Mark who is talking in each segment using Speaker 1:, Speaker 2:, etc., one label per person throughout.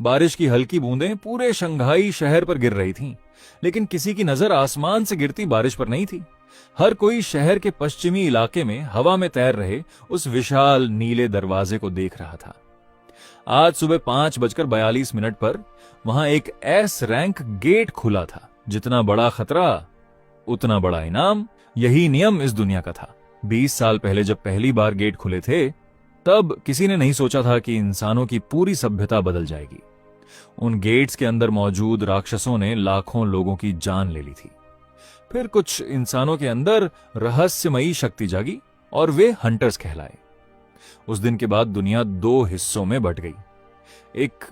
Speaker 1: बारिश की हल्की बूंदें पूरे शंघाई शहर पर गिर रही थीं, लेकिन किसी की नजर आसमान से गिरती बारिश पर नहीं थी। हर कोई शहर के पश्चिमी इलाके में हवा में तैर रहे उस विशाल नीले दरवाजे को देख रहा था। आज सुबह 5:42 पर वहां एक एस रैंक गेट खुला था। जितना बड़ा खतरा उतना बड़ा इनाम, यही नियम इस दुनिया का था। 20 साल पहले जब पहली बार गेट खुले थे, तब किसी ने नहीं सोचा था कि इंसानों की पूरी सभ्यता बदल जाएगी। उन गेट्स के अंदर मौजूद राक्षसों ने लाखों लोगों की जान ले ली थी। फिर कुछ इंसानों के अंदर रहस्यमयी शक्ति जागी और वे हंटर्स कहलाए। उस दिन के बाद दुनिया 2 हिस्सों में बंट गई। एक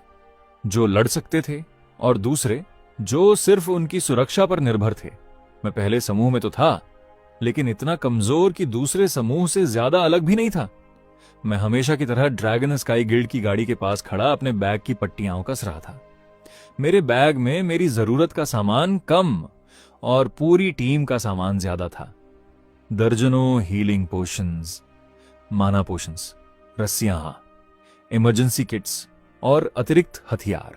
Speaker 1: जो लड़ सकते थे और दूसरे जो सिर्फ उनकी सुरक्षा पर निर्भर थे। मैं पहले समूह में तो था, लेकिन इतना कमजोर कि दूसरे समूह से ज्यादा अलग भी नहीं था। मैं हमेशा की तरह ड्रैगन स्काई गिल्ड की गाड़ी के पास खड़ा अपने बैग की पट्टियां कस रहा था। मेरे बैग में मेरी जरूरत का सामान कम और पूरी टीम का सामान ज्यादा था। दर्जनों हीलिंग पोशंस, माना पोशंस, रस्सियां, इमरजेंसी किट्स और अतिरिक्त हथियार।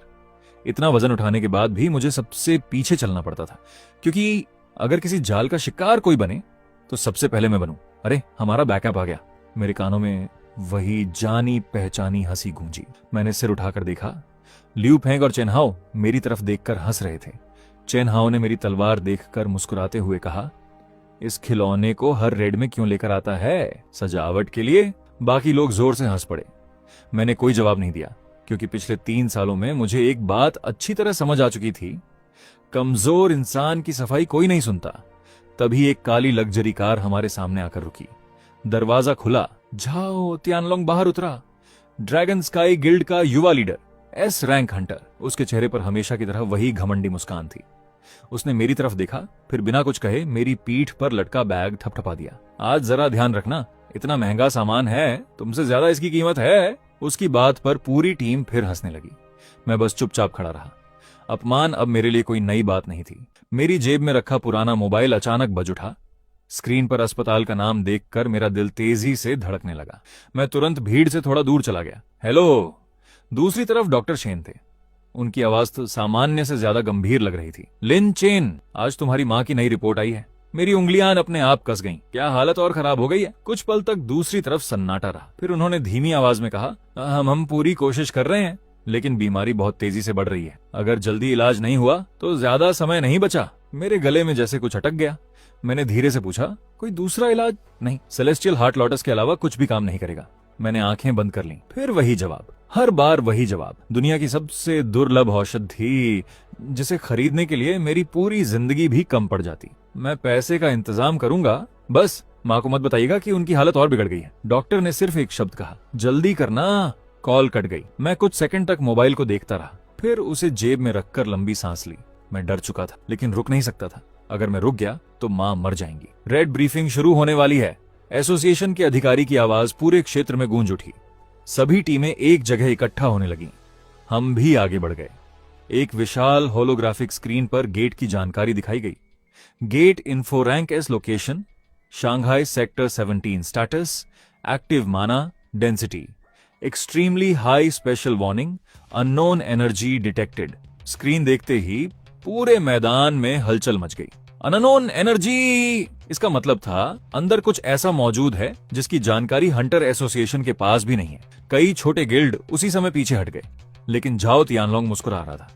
Speaker 1: इतना वजन उठाने के बाद भी मुझे सबसे पीछे चलना पड़ता था, क्योंकि अगर किसी जाल का शिकार कोई बने तो सबसे पहले मैं बनूं। अरे, हमारा बैकअप आ गया। मेरे कानों में वही जानी पहचानी हंसी गूंजी। मैंने सिर उठाकर देखा। लियू फेंग और चेनहाओ मेरी तरफ देखकर हंस रहे थे। चेनहाओ ने मेरी तलवार देखकर मुस्कुराते हुए कहा, इस खिलौने को हर रेड में क्यों लेकर आता है? सजावट के लिए? बाकी लोग जोर से हंस पड़े। मैंने कोई जवाब नहीं दिया, क्योंकि पिछले 3 सालों में मुझे एक बात अच्छी तरह समझ आ चुकी थी। कमजोर इंसान की सफाई कोई नहीं सुनता। तभी एक काली लग्जरी कार हमारे सामने आकर रुकी। दरवाजा खुला। झाओ तियानलोंग बाहर उतरा। ड्रैगन स्काई गिल्ड का युवा लीडर, एस रैंक हंटर। उसके चेहरे पर हमेशा की तरह वही घमंडी मुस्कान थी। उसने मेरी तरफ देखा, फिर बिना कुछ कहे मेरी पीठ पर लटका बैग थपथपा दिया। आज जरा ध्यान रखना, इतना महंगा सामान है, तुमसे ज्यादा इसकी कीमत है। उसकी बात पर पूरी टीम फिर हंसने लगी। मैं बस चुपचाप खड़ा रहा। अपमान अब मेरे लिए कोई नई बात नहीं थी। मेरी जेब में रखा पुराना मोबाइल अचानक बज उठा। स्क्रीन पर अस्पताल का नाम देखकर मेरा दिल तेजी से धड़कने लगा। मैं तुरंत भीड़ से थोड़ा दूर चला गया। हेलो। दूसरी तरफ डॉक्टर चेन थे। उनकी आवाज तो सामान्य से ज्यादा गंभीर लग रही थी। लिन चेन, आज तुम्हारी माँ की नई रिपोर्ट आई है। मेरी उंगलियां अपने आप कस गईं। क्या हालत और खराब हो गई है? कुछ पल तक दूसरी तरफ सन्नाटा रहा। फिर उन्होंने धीमी आवाज में कहा, हम पूरी कोशिश कर रहे हैं, लेकिन बीमारी बहुत तेजी से बढ़ रही है। अगर जल्दी इलाज नहीं हुआ तो ज्यादा समय नहीं बचा। मेरे गले में जैसे कुछ अटक गया। मैंने धीरे से पूछा, कोई दूसरा इलाज? नहीं, सेलेस्टियल हार्ट लोटस के अलावा कुछ भी काम नहीं करेगा। मैंने आंखें बंद कर लीं। फिर वही जवाब, हर बार वही जवाब। दुनिया की सबसे दुर्लभ औषधि, जिसे खरीदने के लिए मेरी पूरी जिंदगी भी कम पड़ जाती। मैं पैसे का इंतजाम करूंगा, बस माँ को मत बताइएगा कि उनकी हालत और बिगड़ गई है। डॉक्टर ने सिर्फ एक शब्द कहा, जल्दी करना। कॉल कट गई। मैं कुछ सेकंड तक मोबाइल को देखता रहा, फिर उसे जेब में रखकर लंबी सांस ली। मैं डर चुका था, लेकिन रुक नहीं सकता था। अगर मैं रुक गया तो माँ मर जाएंगी। रेड ब्रीफिंग शुरू होने वाली है। एसोसिएशन के अधिकारी की आवाज पूरे क्षेत्र में गूंज उठी। सभी टीमें एक जगह इकट्ठा होने लगीं। हम भी आगे बढ़ गए। एक विशाल होलोग्राफिक स्क्रीन पर गेट की जानकारी दिखाई गई। Gate info rank S location, Shanghai sector 17 status, active mana density, extremely high special warning, unknown energy detected. Screen देखते ही पूरे मैदान में हलचल मच गई। अननोन एनर्जी, इसका मतलब था अंदर कुछ ऐसा मौजूद है जिसकी जानकारी हंटर एसोसिएशन के पास भी नहीं है। कई छोटे गिल्ड उसी समय पीछे हट गए, लेकिन झाओ तियानलोंग मुस्कुरा रहा था।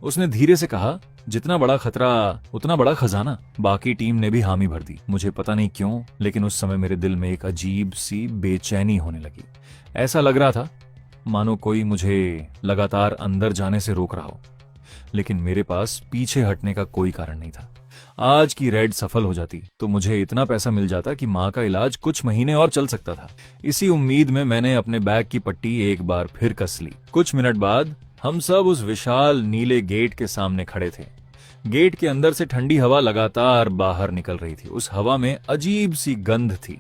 Speaker 1: उसने धीरे से कहा, जितना बड़ा खतरा उतना बड़ा खजाना। बाकी टीम ने भी हामी भर दी। मुझे पता नहीं क्यों, लेकिन उस समय मेरे दिल में एक अजीब सी बेचैनी होने लगी। ऐसा लग रहा था मानो कोई मुझे लगातार अंदर जाने से रोक रहा हो, लेकिन मेरे पास पीछे हटने का कोई कारण नहीं था। आज की रेड सफल हो जाती तो मुझे इतना पैसा मिल जाता कि माँ का इलाज कुछ महीने और चल सकता था। इसी उम्मीद में मैंने अपने बैग की पट्टी एक बार फिर कस ली। कुछ मिनट बाद हम सब उस विशाल नीले गेट के सामने खड़े थे। गेट के अंदर से ठंडी हवा लगातार बाहर निकल रही थी। उस हवा में अजीब सी गंध थी,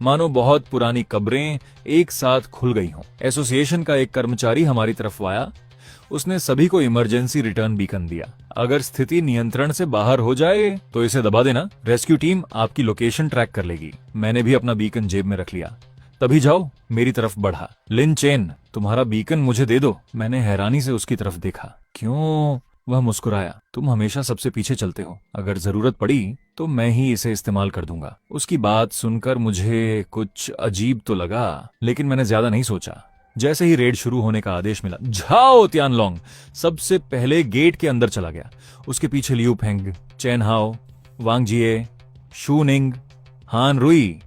Speaker 1: मानो बहुत पुरानी कब्रें एक साथ खुल गई हों। एसोसिएशन का एक कर्मचारी हमारी तरफ आया। उसने सभी को इमरजेंसी रिटर्न बीकन दिया। अगर स्थिति नियंत्रण से बाहर हो जाए तो इसे दबा देना। रेस्क्यू टीम आपकी लोकेशन ट्रैक कर लेगी। मैंने भी अपना बीकन जेब में रख लिया। तभी जाओ मेरी तरफ बढ़ा। लिन चेन, तुम्हारा बीकन मुझे दे दो। मैंने हैरानी से उसकी तरफ देखा। क्यों? वह मुस्कुराया। तुम हमेशा सबसे पीछे चलते हो, अगर जरूरत पड़ी तो मैं ही इसे इस्तेमाल कर दूंगा। उसकी बात सुनकर मुझे कुछ अजीब तो लगा, लेकिन मैंने ज्यादा नहीं सोचा। जैसे ही रेड शुरू होने का आदेश मिला, झाओ तियानलोंग सबसे पहले गेट के अंदर चला गया। उसके पीछे लियू फेंग, चैन हाओ, वांग जिए, शू निंग, हान रुई,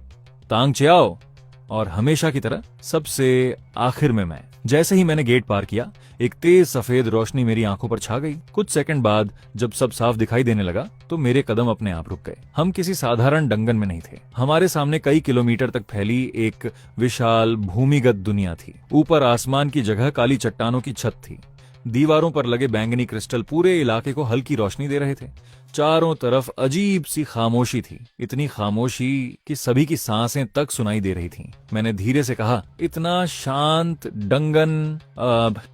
Speaker 1: तांग चियाओ और हमेशा की तरह सबसे आखिर में मैं। जैसे ही मैंने गेट पार किया, एक तेज सफेद रोशनी मेरी आंखों पर छा गई। कुछ सेकंड बाद जब सब साफ दिखाई देने लगा तो मेरे कदम अपने आप रुक गए। हम किसी साधारण डंगन में नहीं थे। हमारे सामने कई किलोमीटर तक फैली एक विशाल भूमिगत दुनिया थी। ऊपर आसमान की जगह काली चट्टानों की छत थी। दीवारों पर लगे बैंगनी क्रिस्टल पूरे इलाके को हल्की रोशनी दे रहे थे। चारों तरफ अजीब सी खामोशी थी, इतनी खामोशी कि सभी की सांसें तक सुनाई दे रही थीं। मैंने धीरे से कहा, इतना शांत डंगन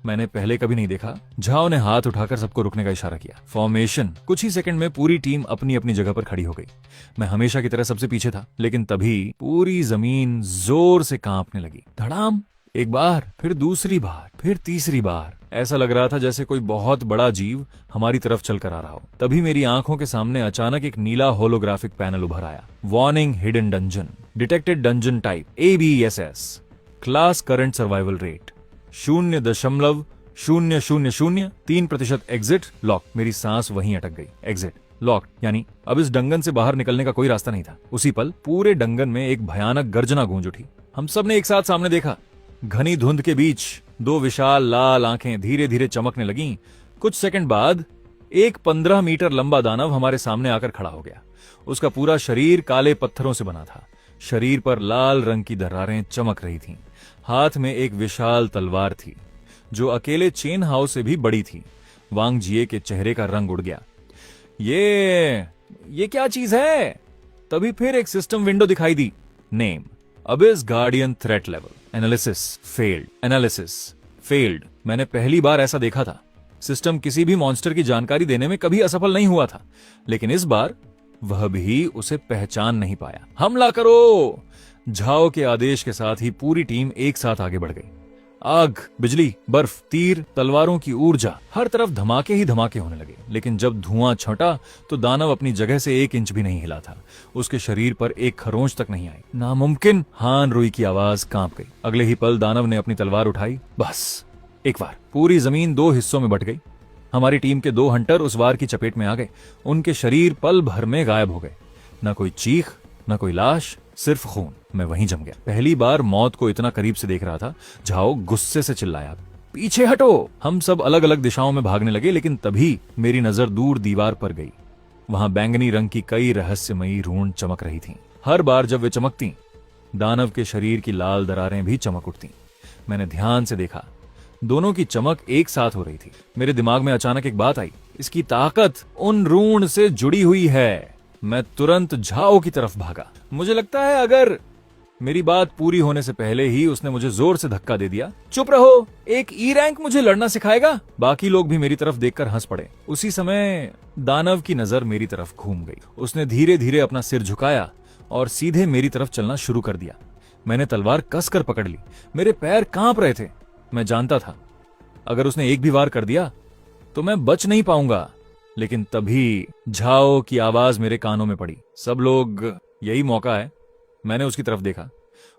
Speaker 1: मैंने पहले कभी नहीं देखा। झाओ ने हाथ उठाकर सबको रुकने का इशारा किया। फॉर्मेशन। कुछ ही सेकंड में पूरी टीम अपनी अपनी जगह पर खड़ी हो गई। मैं हमेशा की तरह सबसे पीछे था, लेकिन तभी पूरी जमीन जोर से कांपने लगी। धड़ाम, एक बार, फिर दूसरी बार, फिर तीसरी बार। ऐसा लग रहा था जैसे कोई बहुत बड़ा जीव हमारी तरफ चलकर आ रहा हो। तभी मेरी आंखों के सामने अचानक एक नीला होलोग्राफिक पैनल उभर आया। Warning, hidden dungeon, detected dungeon type ABSS, class current survival rate 0.00003%, exit lock. मेरी सांस वहीं अटक गई। एग्जिट लॉक यानी अब इस डंगन से बाहर निकलने का कोई रास्ता नहीं था। उसी पल पूरे डंगन में एक भयानक गर्जना गूंज उठी। हम सब ने एक साथ सामने देखा। घनी धुंध के बीच दो विशाल लाल आंखें धीरे धीरे चमकने लगीं। कुछ सेकंड बाद एक 15 मीटर लंबा दानव हमारे सामने आकर खड़ा हो गया। उसका पूरा शरीर काले पत्थरों से बना था। शरीर पर लाल रंग की दरारें चमक रही थीं। हाथ में एक विशाल तलवार थी जो अकेले चेन हाउ से भी बड़ी थी। वांग जिए के चेहरे का रंग उड़ गया। ये क्या चीज है? तभी फिर एक सिस्टम विंडो दिखाई दी। Name, abyss guardian threat level, analysis failed. मैंने पहली बार ऐसा देखा था। सिस्टम किसी भी मॉन्स्टर की जानकारी देने में कभी असफल नहीं हुआ था, लेकिन इस बार वह भी उसे पहचान नहीं पाया। हमला करो! झाओ के आदेश के साथ ही पूरी टीम एक साथ आगे बढ़ गई। आग, बिजली, बर्फ, तीर, तलवारों की ऊर्जा, हर तरफ धमाके ही धमाके होने लगे। लेकिन जब धुआं छंटा तो दानव अपनी जगह से 1 इंच भी नहीं हिला था। उसके शरीर पर एक खरोंच तक नहीं आई। नामुमकिन! हान रुई की आवाज कांप गई। अगले ही पल दानव ने अपनी तलवार उठाई। बस एक बार पूरी जमीन 2 हिस्सों में बट गई। हमारी टीम के 2 हंटर उस वार की चपेट में आ गए। उनके शरीर पल भर में गायब हो गए। न कोई चीख, न कोई लाश, सिर्फ खून। मैं वहीं जम गया। पहली बार मौत को इतना करीब से देख रहा था। झाओ गुस्से से चिल्लाया, पीछे हटो! हम सब अलग अलग दिशाओं में भागने लगे, लेकिन तभी मेरी नजर दूर दीवार पर गई। वहां बैंगनी रंग की कई रहस्यमयी रून चमक रही थीं। हर बार जब वे चमकती, दानव के शरीर की लाल दरारें भी चमक उठती। मैंने ध्यान से देखा, दोनों की चमक एक साथ हो रही थी। मेरे दिमाग में अचानक एक बात आई, इसकी ताकत उन रून से जुड़ी हुई है। मैं तुरंत झाओ की तरफ भागा। मुझे लगता है अगर मेरी बात पूरी होने से पहले ही उसने मुझे जोर से धक्का दे दिया। चुप रहो, एक E रैंक मुझे लड़ना सिखाएगा? बाकी लोग भी मेरी तरफ देखकर हंस पड़े। उसी समय दानव की नजर मेरी तरफ घूम गई। उसने धीरे धीरे अपना सिर झुकाया और सीधे मेरी तरफ चलना शुरू कर दिया। मैंने तलवार कसकर पकड़ ली। मेरे पैर कांप रहे थे। मैं जानता था अगर उसने एक भी वार कर दिया तो मैं बच नहीं पाऊंगा। लेकिन तभी झाओ की आवाज मेरे कानों में पड़ी। सब लोग, यही मौका है। मैंने उसकी तरफ देखा।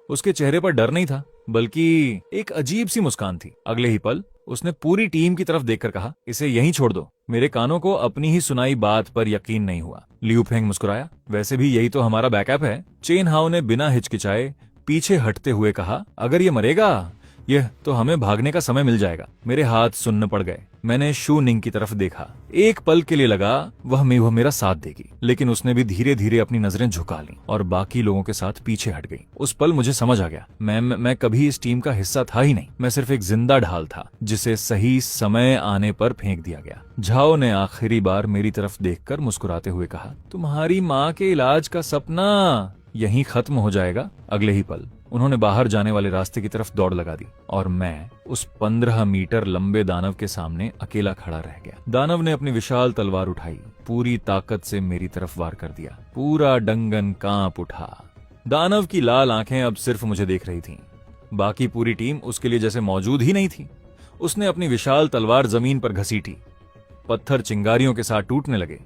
Speaker 1: उसके चेहरे पर डर नहीं था, बल्कि एक अजीब सी मुस्कान थी। अगले ही पल उसने पूरी टीम की तरफ देखकर कहा, इसे यहीं छोड़ दो। मेरे कानों को अपनी ही सुनाई बात पर यकीन नहीं हुआ। लियू फेंग मुस्कुराया, वैसे भी यही तो हमारा बैकअप है। चेन हाउ ने बिना हिचकिचाए पीछे हटते हुए कहा, अगर ये मरेगा यह तो हमें भागने का समय मिल जाएगा। मेरे हाथ सुन्न पड़ गए। मैंने शू निंग की तरफ देखा। एक पल के लिए लगा वह मेरा साथ देगी, लेकिन उसने भी धीरे धीरे अपनी नजरें झुका ली और बाकी लोगों के साथ पीछे हट गई। उस पल मुझे समझ आ गया, मैं कभी इस टीम का हिस्सा था ही नहीं। मैं सिर्फ एक जिंदा ढाल था जिसे सही समय आने पर फेंक दिया गया। झाओ ने आखिरी बार मेरी तरफ देखकर मुस्कुराते हुए कहा, तुम्हारी माँ के इलाज का सपना यहीं खत्म हो जाएगा। अगले ही पल उन्होंने बाहर जाने वाले रास्ते की तरफ दौड़ लगा दी और मैं उस 15 मीटर लंबे दानव के सामने अकेला खड़ा रह गया। दानव ने अपनी विशाल तलवार उठाई, पूरी ताकत से मेरी तरफ वार कर दिया। पूरा डंगन कांप उठा। दानव की लाल आंखें अब सिर्फ मुझे देख रही थीं। बाकी पूरी टीम उसके लिए जैसे मौजूद ही नहीं थी। उसने अपनी विशाल तलवार जमीन पर घसीटी। पत्थर चिंगारियों के साथ टूटने लगे।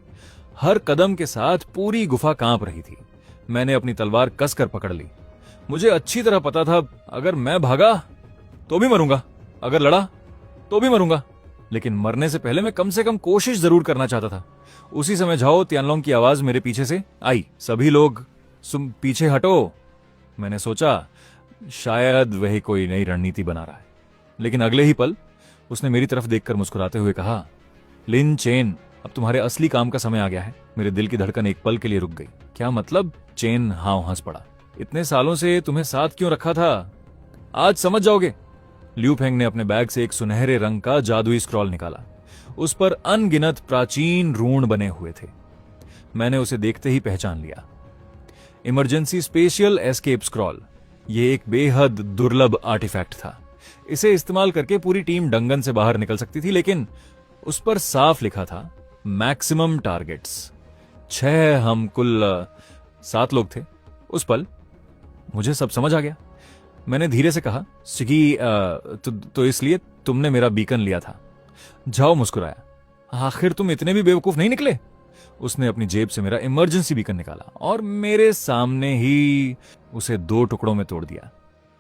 Speaker 1: हर कदम के साथ पूरी गुफा कांप रही थी। मैंने अपनी तलवार कसकर पकड़ ली। मुझे अच्छी तरह पता था, अगर मैं भागा तो भी मरूंगा, अगर लड़ा तो भी मरूंगा, लेकिन मरने से पहले मैं कम से कम कोशिश जरूर करना चाहता था। उसी समय झाओ तियानलोंग की आवाज मेरे पीछे से आई, सभी लोग पीछे हटो। मैंने सोचा शायद वही कोई नई रणनीति बना रहा है, लेकिन अगले ही पल उसने मेरी तरफ देखकर मुस्कुराते हुए कहा, लिन चेन, अब तुम्हारे असली काम का समय आ गया है। मेरे दिल की धड़कन एक पल के लिए रुक गई। क्या मतलब? चेन हाव हंस पड़ा। इतने सालों से तुम्हें साथ क्यों रखा था, आज समझ जाओगे। ल्यू फेंग ने अपने बैग से एक सुनहरे रंग का जादुई स्क्रॉल निकाला। उस पर अनगिनत प्राचीन रून बने हुए थे। मैंने उसे देखते ही पहचान लिया। Emergency special escape scroll. यह एक बेहद दुर्लभ आर्टिफैक्ट था। इसे इस्तेमाल करके पूरी टीम डंगन से बाहर निकल सकती थी, लेकिन उस पर साफ लिखा था मैक्सिमम टारगेट्स। 6, हम कुल 7 लोग थे। उस पल मुझे सब समझ आ गया। मैंने धीरे से कहा, सिगी, तो इसलिए तुमने मेरा बीकन लिया था। झाओ मुस्कुराया, आखिर तुम इतने भी बेवकूफ नहीं निकले। उसने अपनी जेब से मेरा इमरजेंसी बीकन निकाला और मेरे सामने ही उसे 2 टुकड़ों में तोड़ दिया।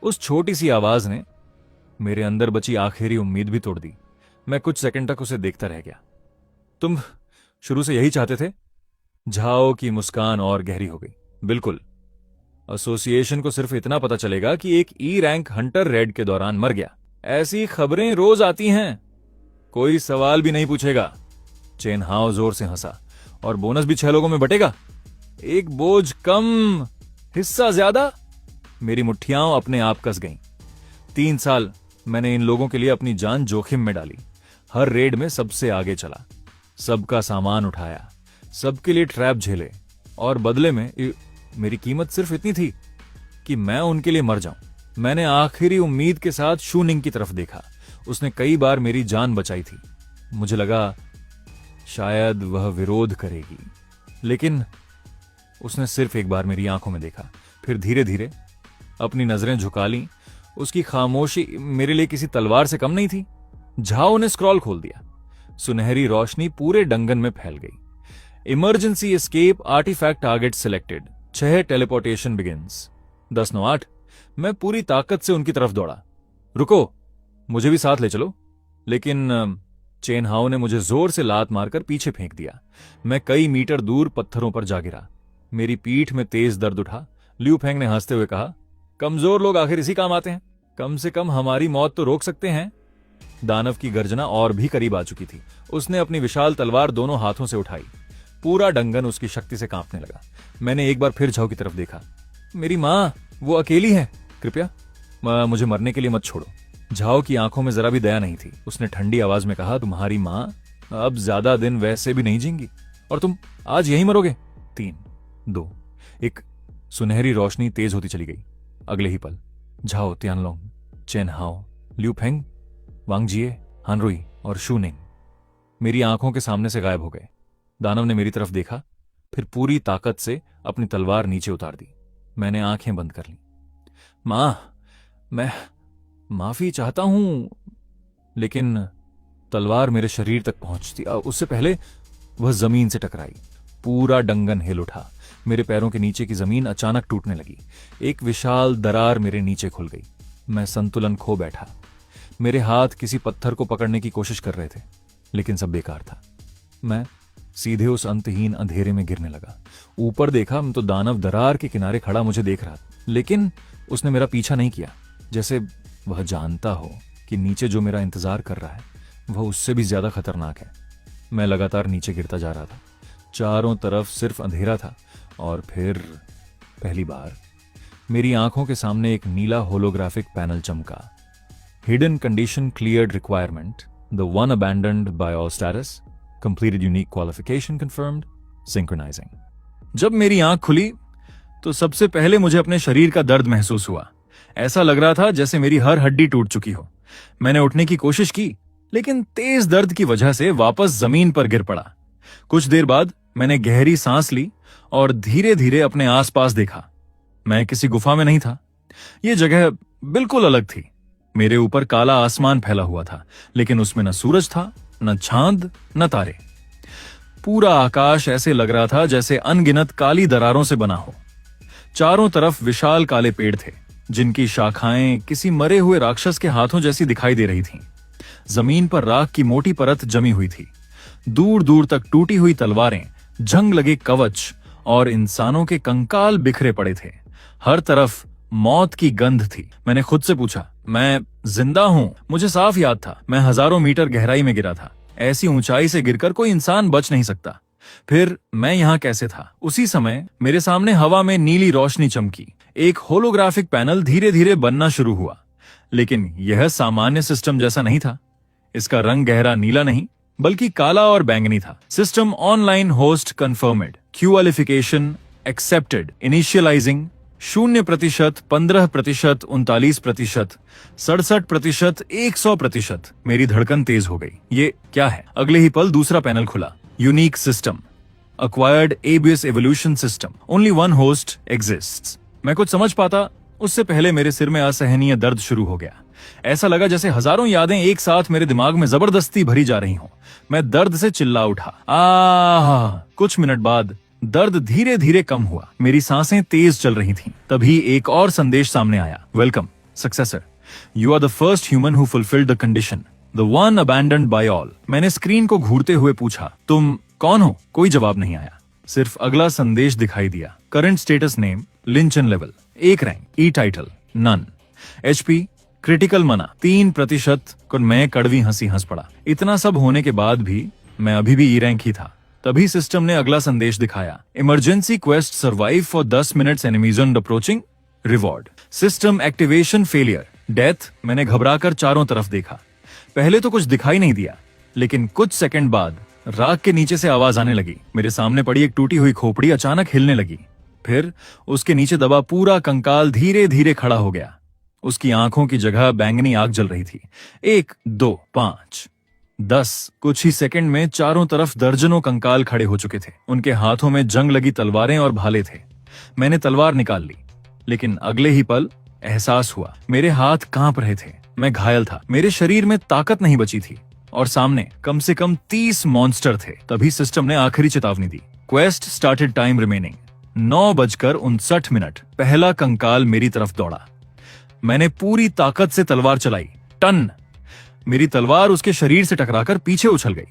Speaker 1: उस छोटी सी आवाज ने मेरे अंदर बची आखिरी उम्मीद भी तोड़ दी। मैं कुछ सेकंड तक उसे देखता रह गया। तुम शुरू से यही चाहते थे? झाओ की मुस्कान और गहरी हो गई। बिल्कुल। एसोसिएशन को सिर्फ इतना पता चलेगा कि एक ई रैंक हंटर रेड के दौरान मर गया। ऐसी खबरें रोज आती हैं, कोई सवाल भी नहीं पूछेगा। चेन हाओ जोर से हंसा। और बोनस भी 6 लोगों में बटेगा। एक बोझ कम, हिस्सा ज्यादा। मेरी मुट्ठियां अपने आप कस गईं। 3 साल मैंने इन लोगों के लिए अपनी जान जोखिम में डाली। हर रेड में सबसे आगे चला, सबका सामान उठाया, सबके लिए ट्रैप झेले, और बदले में मेरी कीमत सिर्फ इतनी थी कि मैं उनके लिए मर जाऊं। मैंने आखिरी उम्मीद के साथ शू निंग की तरफ देखा। उसने कई बार मेरी जान बचाई थी। मुझे लगा शायद वह विरोध करेगी, लेकिन उसने सिर्फ एक बार मेरी आंखों में देखा, फिर धीरे धीरे अपनी नजरें झुका ली। उसकी खामोशी मेरे लिए किसी तलवार से कम नहीं थी। झाओ ने स्क्रॉल खोल दिया। सुनहरी रोशनी पूरे डंगन में फैल गई। Emergency escape artifact target selected. 6 teleportation begins. 10-9-8। मैं पूरी ताकत से उनकी तरफ दौड़ा। रुको, मुझे भी साथ ले चलो। लेकिन चेन हाओ ने मुझे जोर से लात मारकर पीछे फेंक दिया। मैं कई मीटर दूर पत्थरों पर जा गिरा। मेरी पीठ में तेज दर्द उठा। ल्यू फेंग ने हंसते हुए कहा, कमजोर लोग आखिर इसी काम आते हैं। कम से कम हमारी मौत तो रोक सकते हैं। दानव की गर्जना और भी करीब आ चुकी थी। उसने अपनी विशाल तलवार दोनों हाथों से उठाई। पूरा डंगन उसकी शक्ति से कांपने लगा। मैंने एक बार फिर झाओ की तरफ देखा। मेरी मां, वो अकेली है, कृपया मुझे मरने के लिए मत छोड़ो। झाओ की आंखों में जरा भी दया नहीं थी। उसने ठंडी आवाज में कहा, तुम्हारी मां अब ज्यादा दिन वैसे भी नहीं जींगी, और तुम आज यहीं मरोगे। 3, 2, 1। सुनहरी रोशनी तेज होती चली गई। अगले ही पल झाओ, तियानलोंग, चेन हाओ, ल्यू फेंग, वांगजिए, हानरुई और शू निंग मेरी आंखों के सामने से गायब हो गए। दानव ने मेरी तरफ देखा, फिर पूरी ताकत से अपनी तलवार नीचे उतार दी। मैंने आंखें बंद कर ली। मां, मैं माफी चाहता हूं। लेकिन तलवार मेरे शरीर तक पहुंचती उससे पहले वह जमीन से टकराई। पूरा डंगन हिल उठा। मेरे पैरों के नीचे की जमीन अचानक टूटने लगी। एक विशाल दरार मेरे नीचे खुल गई। मैं संतुलन खो बैठा। मेरे हाथ किसी पत्थर को पकड़ने की कोशिश कर रहे थे, लेकिन सब बेकार था। मैं सीधे उस अंतहीन अंधेरे में गिरने लगा। ऊपर देखा तो दानव दरार के किनारे खड़ा मुझे देख रहा था, लेकिन उसने मेरा पीछा नहीं किया, जैसे वह जानता हो कि नीचे जो मेरा इंतजार कर रहा है वह उससे भी ज्यादा खतरनाक है। मैं लगातार नीचे गिरता जा रहा था। चारों तरफ सिर्फ अंधेरा था, और फिर पहली बार मेरी आंखों के सामने एक नीला होलोग्राफिक पैनल चमका। Hidden condition cleared requirement, the one abandoned by all status, completed unique qualification confirmed, synchronizing. जब मेरी आंख खुली तो सबसे पहले मुझे अपने शरीर का दर्द महसूस हुआ। ऐसा लग रहा था जैसे मेरी हर हड्डी टूट चुकी हो। मैंने उठने की कोशिश की, लेकिन तेज दर्द की वजह से वापस जमीन पर गिर पड़ा। कुछ देर बाद मैंने गहरी सांस ली और धीरे धीरे अपने आसपास देखा। मैं किसी गुफा में नहीं था। ये जगह बिल्कुल अलग थी। मेरे ऊपर काला आसमान फैला हुआ था, लेकिन उसमें न सूरज था, न चांद, न तारे। पूरा आकाश ऐसे लग रहा था जैसे अनगिनत काली दरारों से बना हो। चारों तरफ विशाल काले पेड़ थे, जिनकी शाखाएं किसी मरे हुए राक्षस के हाथों जैसी दिखाई दे रही थीं। जमीन पर राख की मोटी परत जमी हुई थी। दूर दूर तक टूटी हुई तलवारें, जंग लगे कवच और इंसानों के कंकाल बिखरे पड़े थे। हर तरफ मौत की गंध थी। मैंने खुद से पूछा, मैं जिंदा हूं? मुझे साफ याद था, मैं हजारों मीटर गहराई में गिरा था। ऐसी ऊंचाई से गिरकर कोई इंसान बच नहीं सकता। फिर मैं यहां कैसे था? उसी समय मेरे सामने हवा में नीली रोशनी चमकी। एक होलोग्राफिक पैनल धीरे धीरे बनना शुरू हुआ, लेकिन यह सामान्य सिस्टम जैसा नहीं था। इसका रंग गहरा नीला नहीं, बल्कि काला और बैंगनी था। System online host confirmed, qualification accepted, initializing 0%, 15%, 39%, 67%, 100%। मेरी धड़कन तेज हो गई। ये क्या है? अगले ही पल दूसरा पैनल खुला। Unique system, acquired ABS evolution system, only one host exists। मैं कुछ समझ पाता उससे पहले मेरे सिर में असहनीय दर्द शुरू हो गया। ऐसा लगा जैसे हजारों यादें एक साथ मेरे दिमाग में जबरदस्ती भरी जा रही हों। मैं दर्द से चिल्ला उठा। कुछ मिनट बाद दर्द धीरे धीरे कम हुआ। मेरी सांसें तेज चल रही थीं। तभी एक और संदेश सामने आया। Welcome successor, you are the first human who fulfilled the condition, the one abandoned by all. मैंने स्क्रीन को घूरते हुए पूछा, तुम कौन हो? कोई जवाब नहीं आया, सिर्फ अगला संदेश दिखाई दिया। Current status name Lin Chen level, 1 rank, E title none, HP critical mana 3%। मैं कड़वी हंसी हंस पड़ा। इतना सब होने के बाद भी मैं अभी भी ई रैंक ही था। तभी सिस्टम ने अगला संदेश दिखाया। Emergency quest survive for 10 minutes, enemies approaching, reward. System activation failure, death. मैंने घबराकर चारों तरफ देखा। पहले तो कुछ दिखाई नहीं दिया, लेकिन कुछ सेकंड बाद राख के नीचे से आवाज आने लगी। मेरे सामने पड़ी एक टूटी हुई खोपड़ी अचानक हिलने लगी। फिर उसके नीचे दबा पूरा कंकाल धीरे धीरे खड़ा हो गया। उसकी आंखों की जगह बैंगनी आग जल रही थी। 1, 2, 5, 10। कुछ ही सेकंड में चारों तरफ दर्जनों कंकाल खड़े हो चुके थे। उनके हाथों में जंग लगी तलवारें और भाले थे। मैंने तलवार निकाल ली, लेकिन अगले ही पल एहसास हुआ मेरे हाथ कांप रहे थे। मैं घायल था, मेरे शरीर में ताकत नहीं बची थी और सामने कम से कम 30 मॉन्स्टर थे। तभी सिस्टम ने आखिरी चेतावनी दी। Quest started, time remaining 9:59। पहला कंकाल मेरी तरफ दौड़ा। मैंने पूरी ताकत से तलवार चलाई। टन! मेरी तलवार उसके शरीर से टकराकर पीछे उछल गई,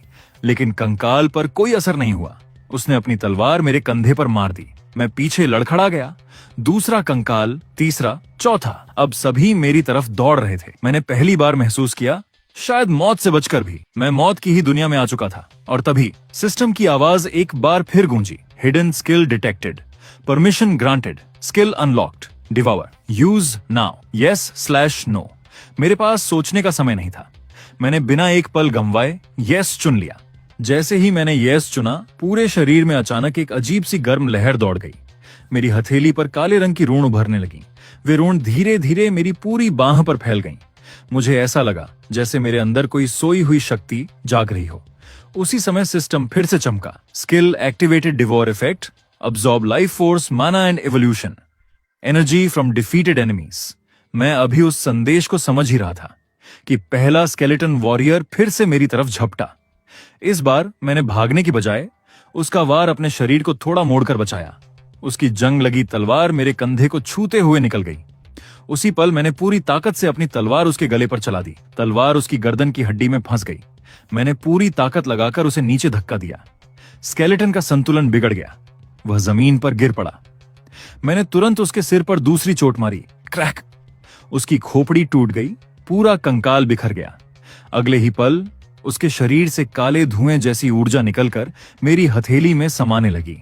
Speaker 1: लेकिन कंकाल पर कोई असर नहीं हुआ। उसने अपनी तलवार मेरे कंधे पर मार दी। मैं पीछे लड़खड़ा गया। दूसरा कंकाल, तीसरा, चौथा। अब सभी मेरी तरफ दौड़ रहे थे। मैंने पहली बार महसूस किया, शायद मौत से बचकर भी, मैं मौत की ही दुनिया में आ चुका था। और तभी सिस्टम की आवाज एक बार फिर गूंजी। Hidden skill detected, permission granted, skill unlocked, devour, use now, yes/no। मेरे पास सोचने का समय नहीं था। मैंने बिना एक पल गंवाए यस चुन लिया। जैसे ही मैंने यस चुना, पूरे शरीर में अचानक एक अजीब सी गर्म लहर दौड़ गई। मेरी हथेली पर काले रंग की रूण उभरने लगी। वे रूण धीरे धीरे मेरी पूरी बांह पर फैल गईं। मुझे ऐसा लगा जैसे मेरे अंदर कोई सोई हुई शक्ति जाग रही हो। उसी समय सिस्टम फिर से चमका। Skill activated, devour effect, absorb life force, mana and evolution, energy from defeated enemies. मैं अभी उस संदेश को समझ ही रहा था कि पहला स्केलेटन वॉरियर फिर से मेरी तरफ झपटा। इस बार मैंने भागने की बजाय उसका वार अपने शरीर को थोड़ा मोड़कर बचाया। उसकी जंग लगी तलवार मेरे कंधे को छूते हुए निकल गई। उसी पल मैंने पूरी ताकत से अपनी तलवार उसके गले पर चला दी। तलवार उसकी गर्दन की हड्डी में फंस गई। मैंने पूरी ताकत लगाकर उसे नीचे धक्का दिया। स्केलेटन का संतुलन बिगड़ गया। वह जमीन पर गिर पड़ा। मैंने तुरंत उसके सिर पर दूसरी चोट मारी। क्रैक! उसकी खोपड़ी टूट गई। पूरा कंकाल बिखर गया। अगले ही पल उसके शरीर से काले धुएं जैसी ऊर्जा निकलकर मेरी हथेली में समाने लगी।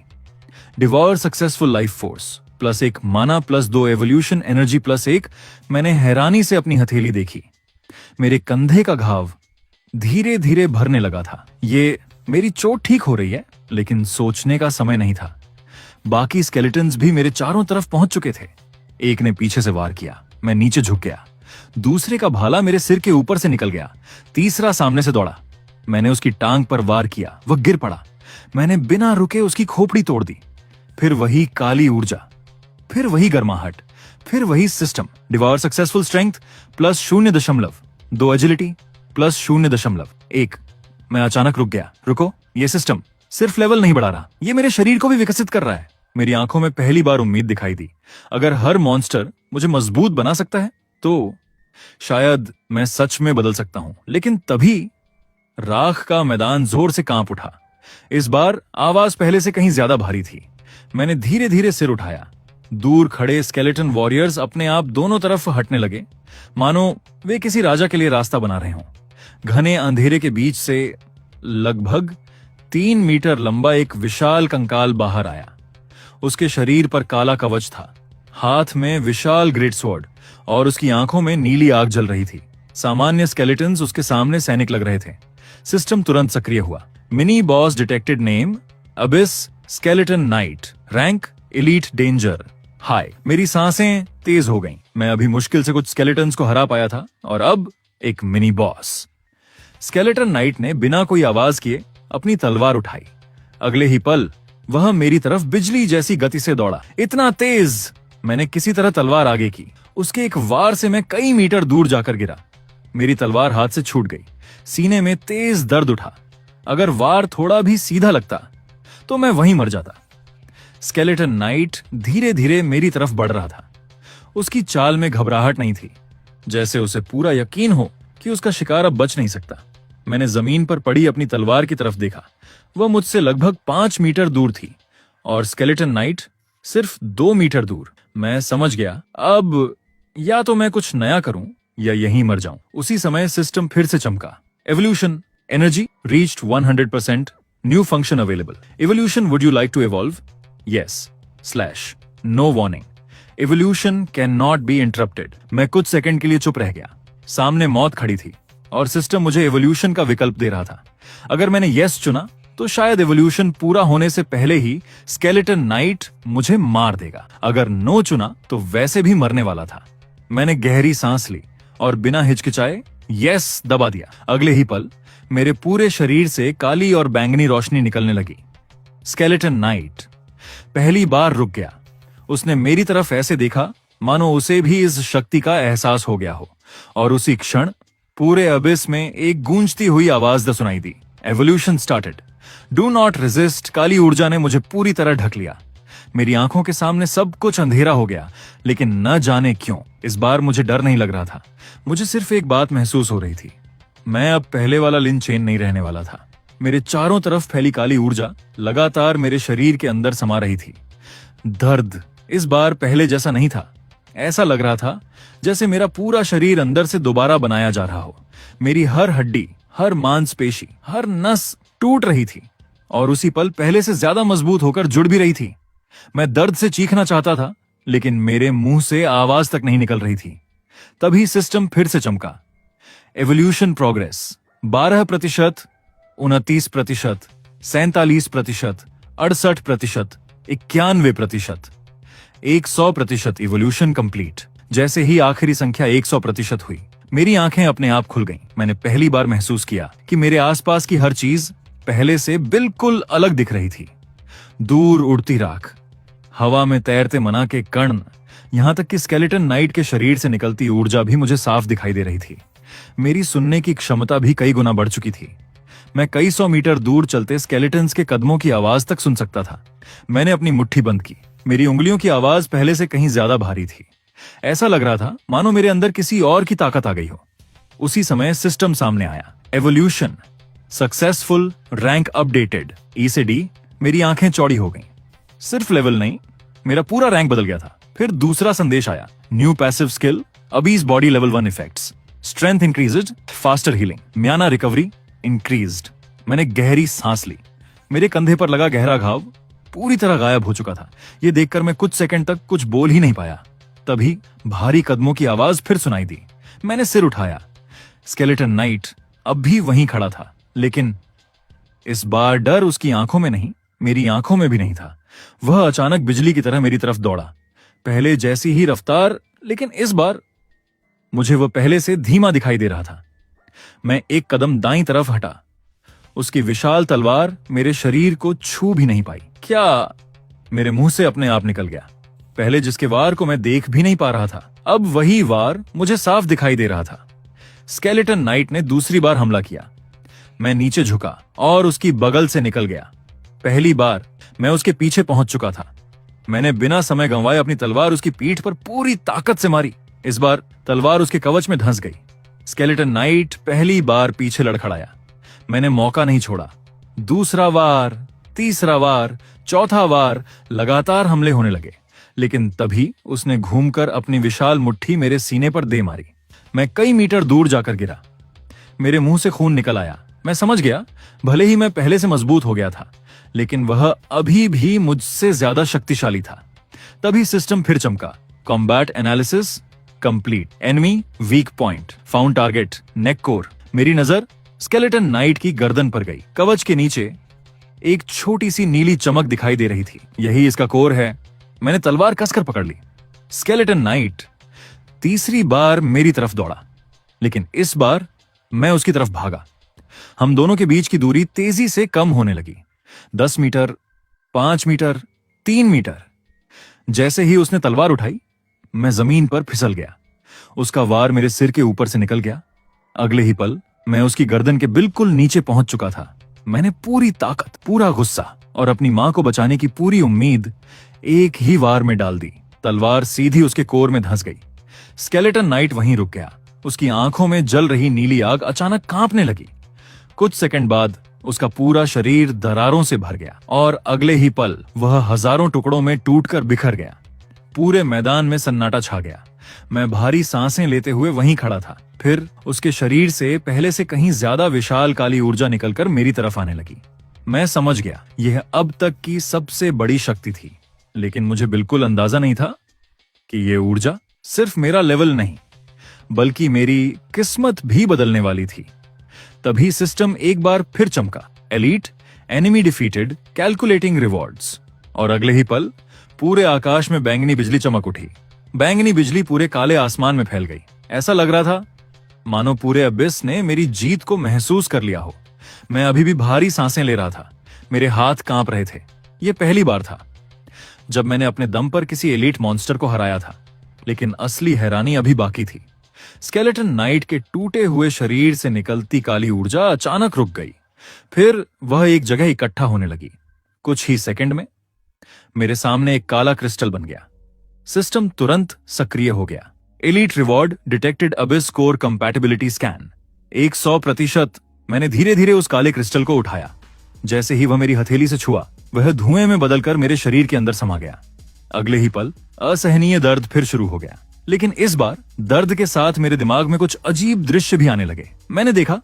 Speaker 1: डिवॉर सक्सेसफुल लाइफ फोर्स +1 माना, +2 एवोल्यूशन एनर्जी, +1। मैंने हैरानी से अपनी हथेली देखी। मेरे कंधे का घाव धीरे धीरे भरने लगा था। ये मेरी चोट ठीक हो रही है, लेकिन सोचने का समय नहीं था। बाकी स्केलेटन्स भी मेरे चारों तरफ पहुंच चुके थे। एक ने पीछे से वार किया। मैं नीचे झुक गया। दूसरे का भाला मेरे सिर के ऊपर से निकल गया। तीसरा सामने से दौड़ा। मैंने उसकी टांग पर वार किया। वह गिर पड़ा। मैंने बिना रुके उसकी खोपड़ी तोड़ दी। फिर वही काली ऊर्जा, फिर वही गर्माहट, फिर वही system. Devour successful strength plus 0.2 agility plus 0.1। मैं अचानक रुक गया। रुको, ये सिस्टम सिर्फ लेवल नहीं बढ़ा रहा, ये मेरे शरीर को भी विकसित कर रहा है। मेरी आंखों में पहली बार उम्मीद दिखाई दी। अगर हर मॉन्स्टर मुझे मजबूत बना सकता है तो शायद मैं सच में बदल सकता हूं। लेकिन तभी राख का मैदान जोर से कांप उठा। इस बार आवाज पहले से कहीं ज्यादा भारी थी। मैंने धीरे धीरे सिर उठाया। दूर खड़े स्केलेटन वॉरियर्स अपने आप दोनों तरफ हटने लगे, मानो वे किसी राजा के लिए रास्ता बना रहे हों। घने अंधेरे के बीच से लगभग 3 मीटर लंबा एक विशाल कंकाल बाहर आया। उसके शरीर पर काला कवच था, हाथ में विशाल ग्रेट स्वॉर्ड और उसकी आंखों में नीली आग जल रही थी। सामान्य स्केलेटन्स उसके सामने सैनिक लग रहे थे। सिस्टम तुरंत सक्रिय हुआ। Mini boss detected, name Abish skeleton night, rank elite danger, high. मेरी सांसें तेज हो गईं। मैं अभी मुश्किल से कुछ स्केलेटन्स को हरा पाया था और अब एक मिनी बॉस। स्केलेटन नाइट ने बिना कोई आवाज किए अपनी तलवार उठाई। अगले ही पल वह मेरी तरफ बिजली जैसी गति से दौड़ा, इतना तेज मैंने किसी तरह तलवार आगे की। उसके एक वार से मैं कई मीटर दूर जाकर गिरा। मेरी तलवार हाथ से छूट गई। सीने में तेज दर्द उठा। अगर वार थोड़ा भी सीधा लगता तो मैं वहीं मर जाता। स्केलेटन नाइट धीरे धीरे मेरी तरफ बढ़ रहा था। उसकी चाल में घबराहट नहीं थी, जैसे उसे पूरा यकीन हो कि उसका शिकार अब बच नहीं सकता। मैंने जमीन पर पड़ी अपनी तलवार की तरफ देखा। वह मुझसे लगभग 5 मीटर दूर थी और स्केलेटन नाइट सिर्फ 2 मीटर दूर। मैं समझ गया, अब या तो मैं कुछ नया करूं या यहीं मर जाऊं। उसी समय सिस्टम फिर से चमका। Evolution energy reached 100%, new function available. Evolution, would you like to evolve? Yes / no warning, evolution can not be interrupted. मैं कुछ सेकंड के लिए चुप रह गया। सामने मौत खड़ी थी और सिस्टम मुझे एवोल्यूशन का विकल्प दे रहा था। अगर मैंने यस चुना तो शायद एवोल्यूशन पूरा होने से पहले ही स्केलेटन नाइट मुझे मार देगा। अगर नो चुना तो वैसे भी मरने वाला था। मैंने गहरी सांस ली और बिना हिचकिचाए यस दबा दिया। अगले ही पल मेरे पूरे शरीर से काली और बैंगनी रोशनी निकलने लगी। स्केलेटन नाइट पहली बार रुक गया। उसने मेरी तरफ ऐसे देखा मानो उसे भी इस शक्ति का एहसास हो गया हो, और उसी क्षण पूरे अबिस में एक गूंजती हुई आवाज सुनाई दी। Evolution started, do not resist. काली ऊर्जा ने मुझे पूरी तरह ढक लिया। मेरी आंखों के सामने सब कुछ अंधेरा हो गया, लेकिन न जाने क्यों इस बार मुझे डर नहीं लग रहा था। मुझे सिर्फ एक बात महसूस हो रही थी, मैं अब पहले वाला लिन चेन नहीं रहने वाला था। मेरे चारों तरफ फैली काली ऊर्जा लगातार मेरे शरीर के अंदर समा रही थी। दर्द इस बार पहले जैसा नहीं था। ऐसा लग रहा था जैसे मेरा पूरा शरीर अंदर से दोबारा बनाया जा रहा हो। मेरी हर हड्डी, हर मांसपेशी, हर नस टूट रही थी और उसी पल पहले से ज्यादा मजबूत होकर जुड़ भी रही थी। मैं दर्द से चीखना चाहता था, लेकिन मेरे मुंह से आवाज तक नहीं निकल रही थी। तभी सिस्टम फिर से चमका। Evolution progress 12%, 29%, 47%, 68%, 91%, 100% evolution complete. जैसे ही आखिरी संख्या 100% हुई, मेरी आंखें अपने आप खुल गईं। मैंने पहली बार महसूस किया कि मेरे आसपास की हर चीज पहले से बिल्कुल अलग दिख रही थी। दूर उड़ती राख, हवा में तैरते मना के कण, यहां तक कि स्केलेटन नाइट के शरीर से निकलती ऊर्जा भी मुझे साफ दिखाई दे रही थी। मेरी सुनने की क्षमता भी कई गुना बढ़ चुकी थी। मैं कई 100 मीटर दूर चलते स्केलेटन्स के कदमों की आवाज तक सुन सकता था। मैंने अपनी मुट्ठी बंद की। मेरी उंगलियों की आवाज पहले से कहीं ज्यादा भारी थी। ऐसा लग रहा था मानो मेरे अंदर किसी और की ताकत आ गई हो। उसी समय सिस्टम सामने आया। एवोल्यूशन सक्सेसफुल, रैंक अपडेटेड, ई से डी। मेरी आंखें चौड़ी हो गईं। सिर्फ लेवल नहीं, मेरा पूरा रैंक बदल गया था। फिर दूसरा संदेश आया, new passive skill, abyss body level 1 effects, strength increased, faster healing, mana recovery increased. मैंने गहरी सांस ली। मेरे कंधे पर लगा गहरा घाव पूरी तरह गायब हो चुका था। यह देखकर मैं कुछ सेकंड तक कुछ बोल ही नहीं पाया। तभी भारी कदमों की आवाज फिर सुनाई दी। मैंने सिर उठाया। स्केलेटन नाइट अब भी वहीं खड़ा था, लेकिन इस बार डर उसकी आंखों में नहीं, मेरी आंखों में भी नहीं था। वह अचानक बिजली की तरह मेरी तरफ दौड़ा। पहले जैसी ही रफ्तार, लेकिन इस बार मुझे वह पहले से धीमा दिखाई दे रहा था। मैं एक कदम दाईं तरफ हटा। उसकी विशाल तलवार मेरे शरीर को छू भी नहीं पाई। क्या मेरे मुंह से अपने आप निकल गया, पहले जिसके वार को मैं देख भी नहीं पा रहा था, अब वही वार मुझे साफ दिखाई दे रहा था। स्केलेटन नाइट ने दूसरी बार हमला किया। मैं नीचे झुका और उसकी बगल से निकल गया। पहली बार मैं उसके पीछे पहुंच चुका था। मैंने बिना समय गंवाए अपनी तलवार उसकी पीठ पर पूरी ताकत से मारी। इस बार तलवार उसके कवच में धंस गई। स्केलेटन नाइट पहली बार पीछे लड़खड़ाया। मैंने मौका नहीं छोड़ा। दूसरा वार, तीसरा वार, चौथा वार, लगातार हमले होने लगे। लेकिन तभी उसने घूमकर अपनी विशाल मुट्ठी मेरे सीने पर दे मारी। मैं कई मीटर दूर जाकर गिरा। मेरे मुंह से खून निकल आया। मैं समझ गया, भले ही मैं पहले से मजबूत हो गया था, लेकिन वह अभी भी मुझसे ज्यादा शक्तिशाली था। तभी सिस्टम फिर चमका। Combat analysis complete, enemy weak point, found target neck core. मेरी नजर स्केलेटन नाइट की गर्दन पर गई। कवच के नीचे एक छोटी सी नीली चमक दिखाई दे रही थी। यही इसका कोर है। मैंने तलवार कसकर पकड़ ली। स्केलेटन नाइट तीसरी बार मेरी तरफ दौड़ा, लेकिन इस बार मैं उसकी तरफ भागा। हम दोनों के बीच की दूरी तेजी से कम होने लगी। 10 मीटर, 5 मीटर, 3 मीटर। जैसे ही उसने तलवार उठाई, मैं जमीन पर फिसल गया। उसका वार मेरे सिर के ऊपर से निकल गया। अगले ही पल मैं उसकी गर्दन के बिल्कुल नीचे पहुंच चुका था। मैंने पूरी ताकत, पूरा गुस्सा और अपनी मां को बचाने की पूरी उम्मीद एक ही वार में डाल दी। तलवार सीधी उसके कोर में धंस गई। स्केलेटन नाइट वहीं रुक गया। उसकी आंखों में जल रही नीली आग अचानक कांपने लगी। कुछ सेकंड बाद उसका पूरा शरीर दरारों से भर गया और अगले ही पल वह हजारों टुकड़ों में टूटकर बिखर गया। पूरे मैदान में सन्नाटा छा गया। मैं भारी सांसें लेते हुए वहीं खड़ा था। फिर उसके शरीर से पहले से कहीं ज्यादा विशाल काली ऊर्जा निकलकर मेरी तरफ आने लगी। मैं समझ गया, यह अब तक की सबसे बड़ी शक्ति थी, लेकिन मुझे बिल्कुल अंदाजा नहीं था कि यह ऊर्जा सिर्फ मेरा लेवल नहीं, बल्कि मेरी किस्मत भी बदलने वाली थी। तभी सिस्टम एक बार फिर चमका। Elite, enemy defeated, calculating rewards. और अगले ही पल पूरे आकाश में बैंगनी बिजली चमक उठी। बैंगनी बिजली पूरे काले आसमान में फैल गई। ऐसा लग रहा था मानो पूरे अबिस ने मेरी जीत को महसूस कर लिया हो। मैं अभी भी भारी सांसें ले रहा था। मेरे हाथ कांप रहे थे। यह पहली बार था जब मैंने अपने दम पर किसी एलीट मॉन्स्टर को हराया था, लेकिन असली हैरानी अभी बाकी थी। स्केलेटन नाइट के टूटे हुए शरीर से निकलती काली ऊर्जा अचानक रुक गई। फिर वह एक जगह इकट्ठा होने लगी। कुछ ही सेकंड में मेरे सामने एक काला क्रिस्टल बन गया। सिस्टम तुरंत सक्रिय हो गया। Elite reward detected Abish core compatibility scan 100%। मैंने धीरे धीरे उस काले क्रिस्टल को उठाया। जैसे ही वह मेरी हथेली से छुआ, वह धुएं में बदलकर मेरे शरीर के अंदर समा गया। अगले ही पल असहनीय दर्द फिर शुरू हो गया, लेकिन इस बार दर्द के साथ मेरे दिमाग में कुछ अजीब दृश्य भी आने लगे। मैंने देखा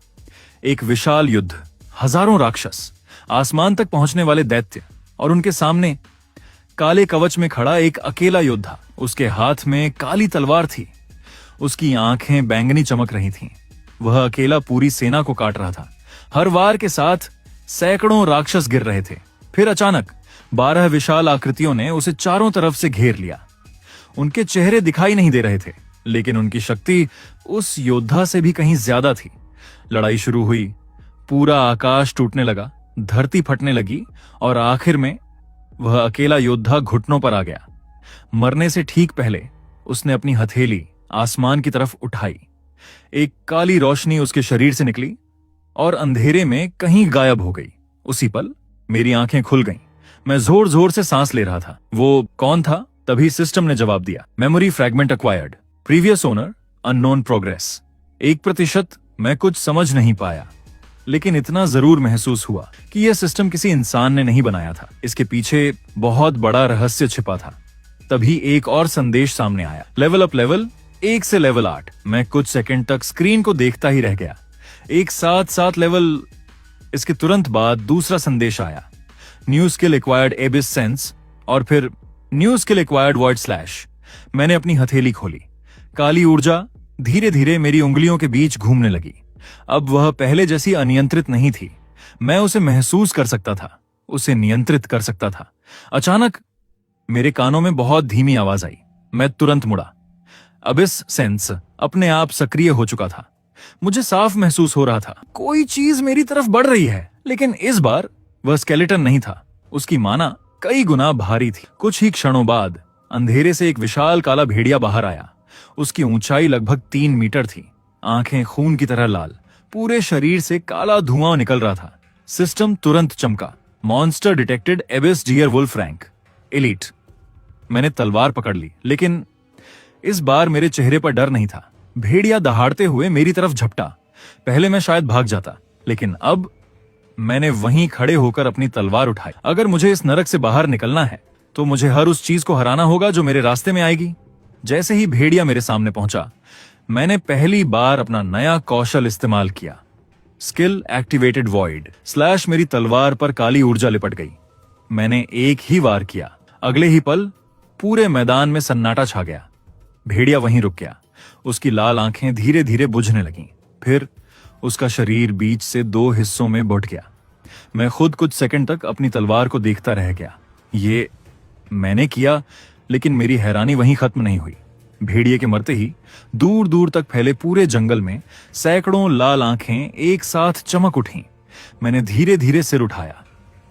Speaker 1: एक विशाल युद्ध, हजारों राक्षस, आसमान तक पहुंचने वाले दैत्य और उनके सामने काले कवच में खड़ा एक अकेला योद्धा। उसके हाथ में काली तलवार थी। उसकी आंखें बैंगनी चमक रही थीं। वह अकेला पूरी सेना को काट रहा था। हर वार के साथ सैकड़ों राक्षस गिर रहे थे। फिर अचानक 12 विशाल आकृतियों ने उसे चारों तरफ से घेर लिया। उनके चेहरे दिखाई नहीं दे रहे थे, लेकिन उनकी शक्ति उस योद्धा से भी कहीं ज्यादा थी। लड़ाई शुरू हुई। पूरा आकाश टूटने लगा, धरती फटने लगी और आखिर में वह अकेला योद्धा घुटनों पर आ गया। मरने से ठीक पहले उसने अपनी हथेली आसमान की तरफ उठाई। एक काली रोशनी उसके शरीर से निकली और अंधेरे में कहीं गायब हो गई। उसी पल मेरी आंखें खुल गईं। मैं जोर जोर से सांस ले रहा था। वो कौन था? तभी सिस्टम ने जवाब दिया, memory fragment acquired, previous owner unknown progress. 1% मैं कुछ समझ नहीं पाया, लेकिन इतना जरूर महसूस हुआ कि यह सिस्टम किसी इंसान ने नहीं बनाया था। इसके पीछे बहुत बड़ा रहस्य छिपा था। तभी एक और संदेश सामने आया, लेवल अप लेवल 1 से लेवल 8। मैं कुछ सेकंड तक स्क्रीन को देखता ही रह गया। एक साथ 7 लेवल। इसके तुरंत बाद दूसरा संदेश आया, न्यू स्किल एक्वायर्ड एबिस सेंस, और फिर new skill acquired word slash. मैंने अपनी हथेली खोली। काली ऊर्जा धीरे धीरे मेरी उंगलियों के बीच घूमने लगी। अब वह पहले जैसी अनियंत्रित नहीं थी। मैं उसे महसूस कर सकता था, उसे नियंत्रित कर सकता था। अचानक मेरे कानों में बहुत धीमी आवाज आई। मैं तुरंत मुड़ा। अबिस सेंस अपने आप सक्रिय हो चुका था। मुझे साफ महसूस हो रहा था कोई चीज मेरी तरफ बढ़ रही है, लेकिन इस बार वह स्केलेटन नहीं था। उसकी माना कई गुना भारी थी। कुछ ही क्षणों बाद अंधेरे से एक विशाल काला भेड़िया बाहर आया। उसकी ऊंचाई लगभग 3 मीटर थी, आंखें खून की तरह लाल, पूरे शरीर से काला धुआं निकल रहा था। सिस्टम तुरंत चमका। Monster detected, abyss dire wolf rank elite. मैंने तलवार पकड़ ली, लेकिन इस बार मेरे चेहरे पर डर नहीं था। भेड़िया दहाड़ते हुए मेरी तरफ झपटा। पहले मैं शायद भाग जाता, लेकिन अब मैंने वहीं खड़े होकर अपनी तलवार उठाई। अगर मुझे इस नरक से बाहर निकलना है तो मुझे हर उस चीज को हराना होगा जो मेरे रास्ते में आएगी। जैसे ही भेड़िया मेरे सामने पहुंचा, मैंने पहली बार अपना नया कौशल इस्तेमाल किया। Skill activated void slash. मेरी तलवार पर काली ऊर्जा लिपट गई। मैंने एक ही वार किया, अगले ही पल पूरे मैदान में सन्नाटा छा गया। भेड़िया वहीं रुक गया। उसकी लाल आंखें धीरे धीरे बुझने लगीं। फिर उसका शरीर बीच से 2 हिस्सों में बंट गया। मैं खुद कुछ सेकंड तक अपनी तलवार को देखता रह गया। ये मैंने किया, लेकिन मेरी हैरानी वहीं खत्म नहीं हुई। भेड़िए के मरते ही दूर दूर तक फैले पूरे जंगल में सैकड़ों लाल आंखें एक साथ चमक उठीं। मैंने धीरे धीरे सिर उठाया।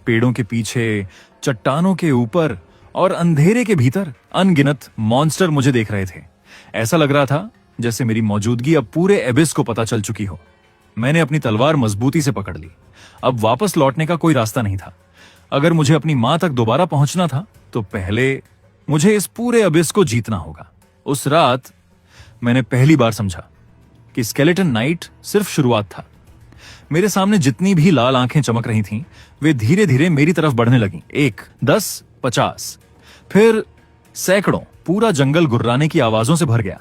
Speaker 1: पेड़ों के पीछे, चट्टानों के ऊपर और अंधेरे के भीतर अनगिनत मॉन्स्टर मुझे देख रहे थे। ऐसा लग रहा था जैसे मेरी मौजूदगी अब पूरे एबिस को पता चल चुकी हो। मैंने अपनी तलवार मजबूती से पकड़ ली। अब वापस लौटने का कोई रास्ता नहीं था। अगर मुझे अपनी मां तक दोबारा पहुंचना था तो पहले मुझे इस पूरे एबिस को जीतना होगा। उस रात मैंने पहली बार समझा कि स्केलेटन नाइट सिर्फ शुरुआत था। मेरे सामने जितनी भी लाल आंखें चमक रही थीं, वे धीरे धीरे मेरी तरफ बढ़ने लगीं। 1, 10, 50, फिर सैकड़ों। पूरा जंगल गुर्राने की आवाजों से भर गया।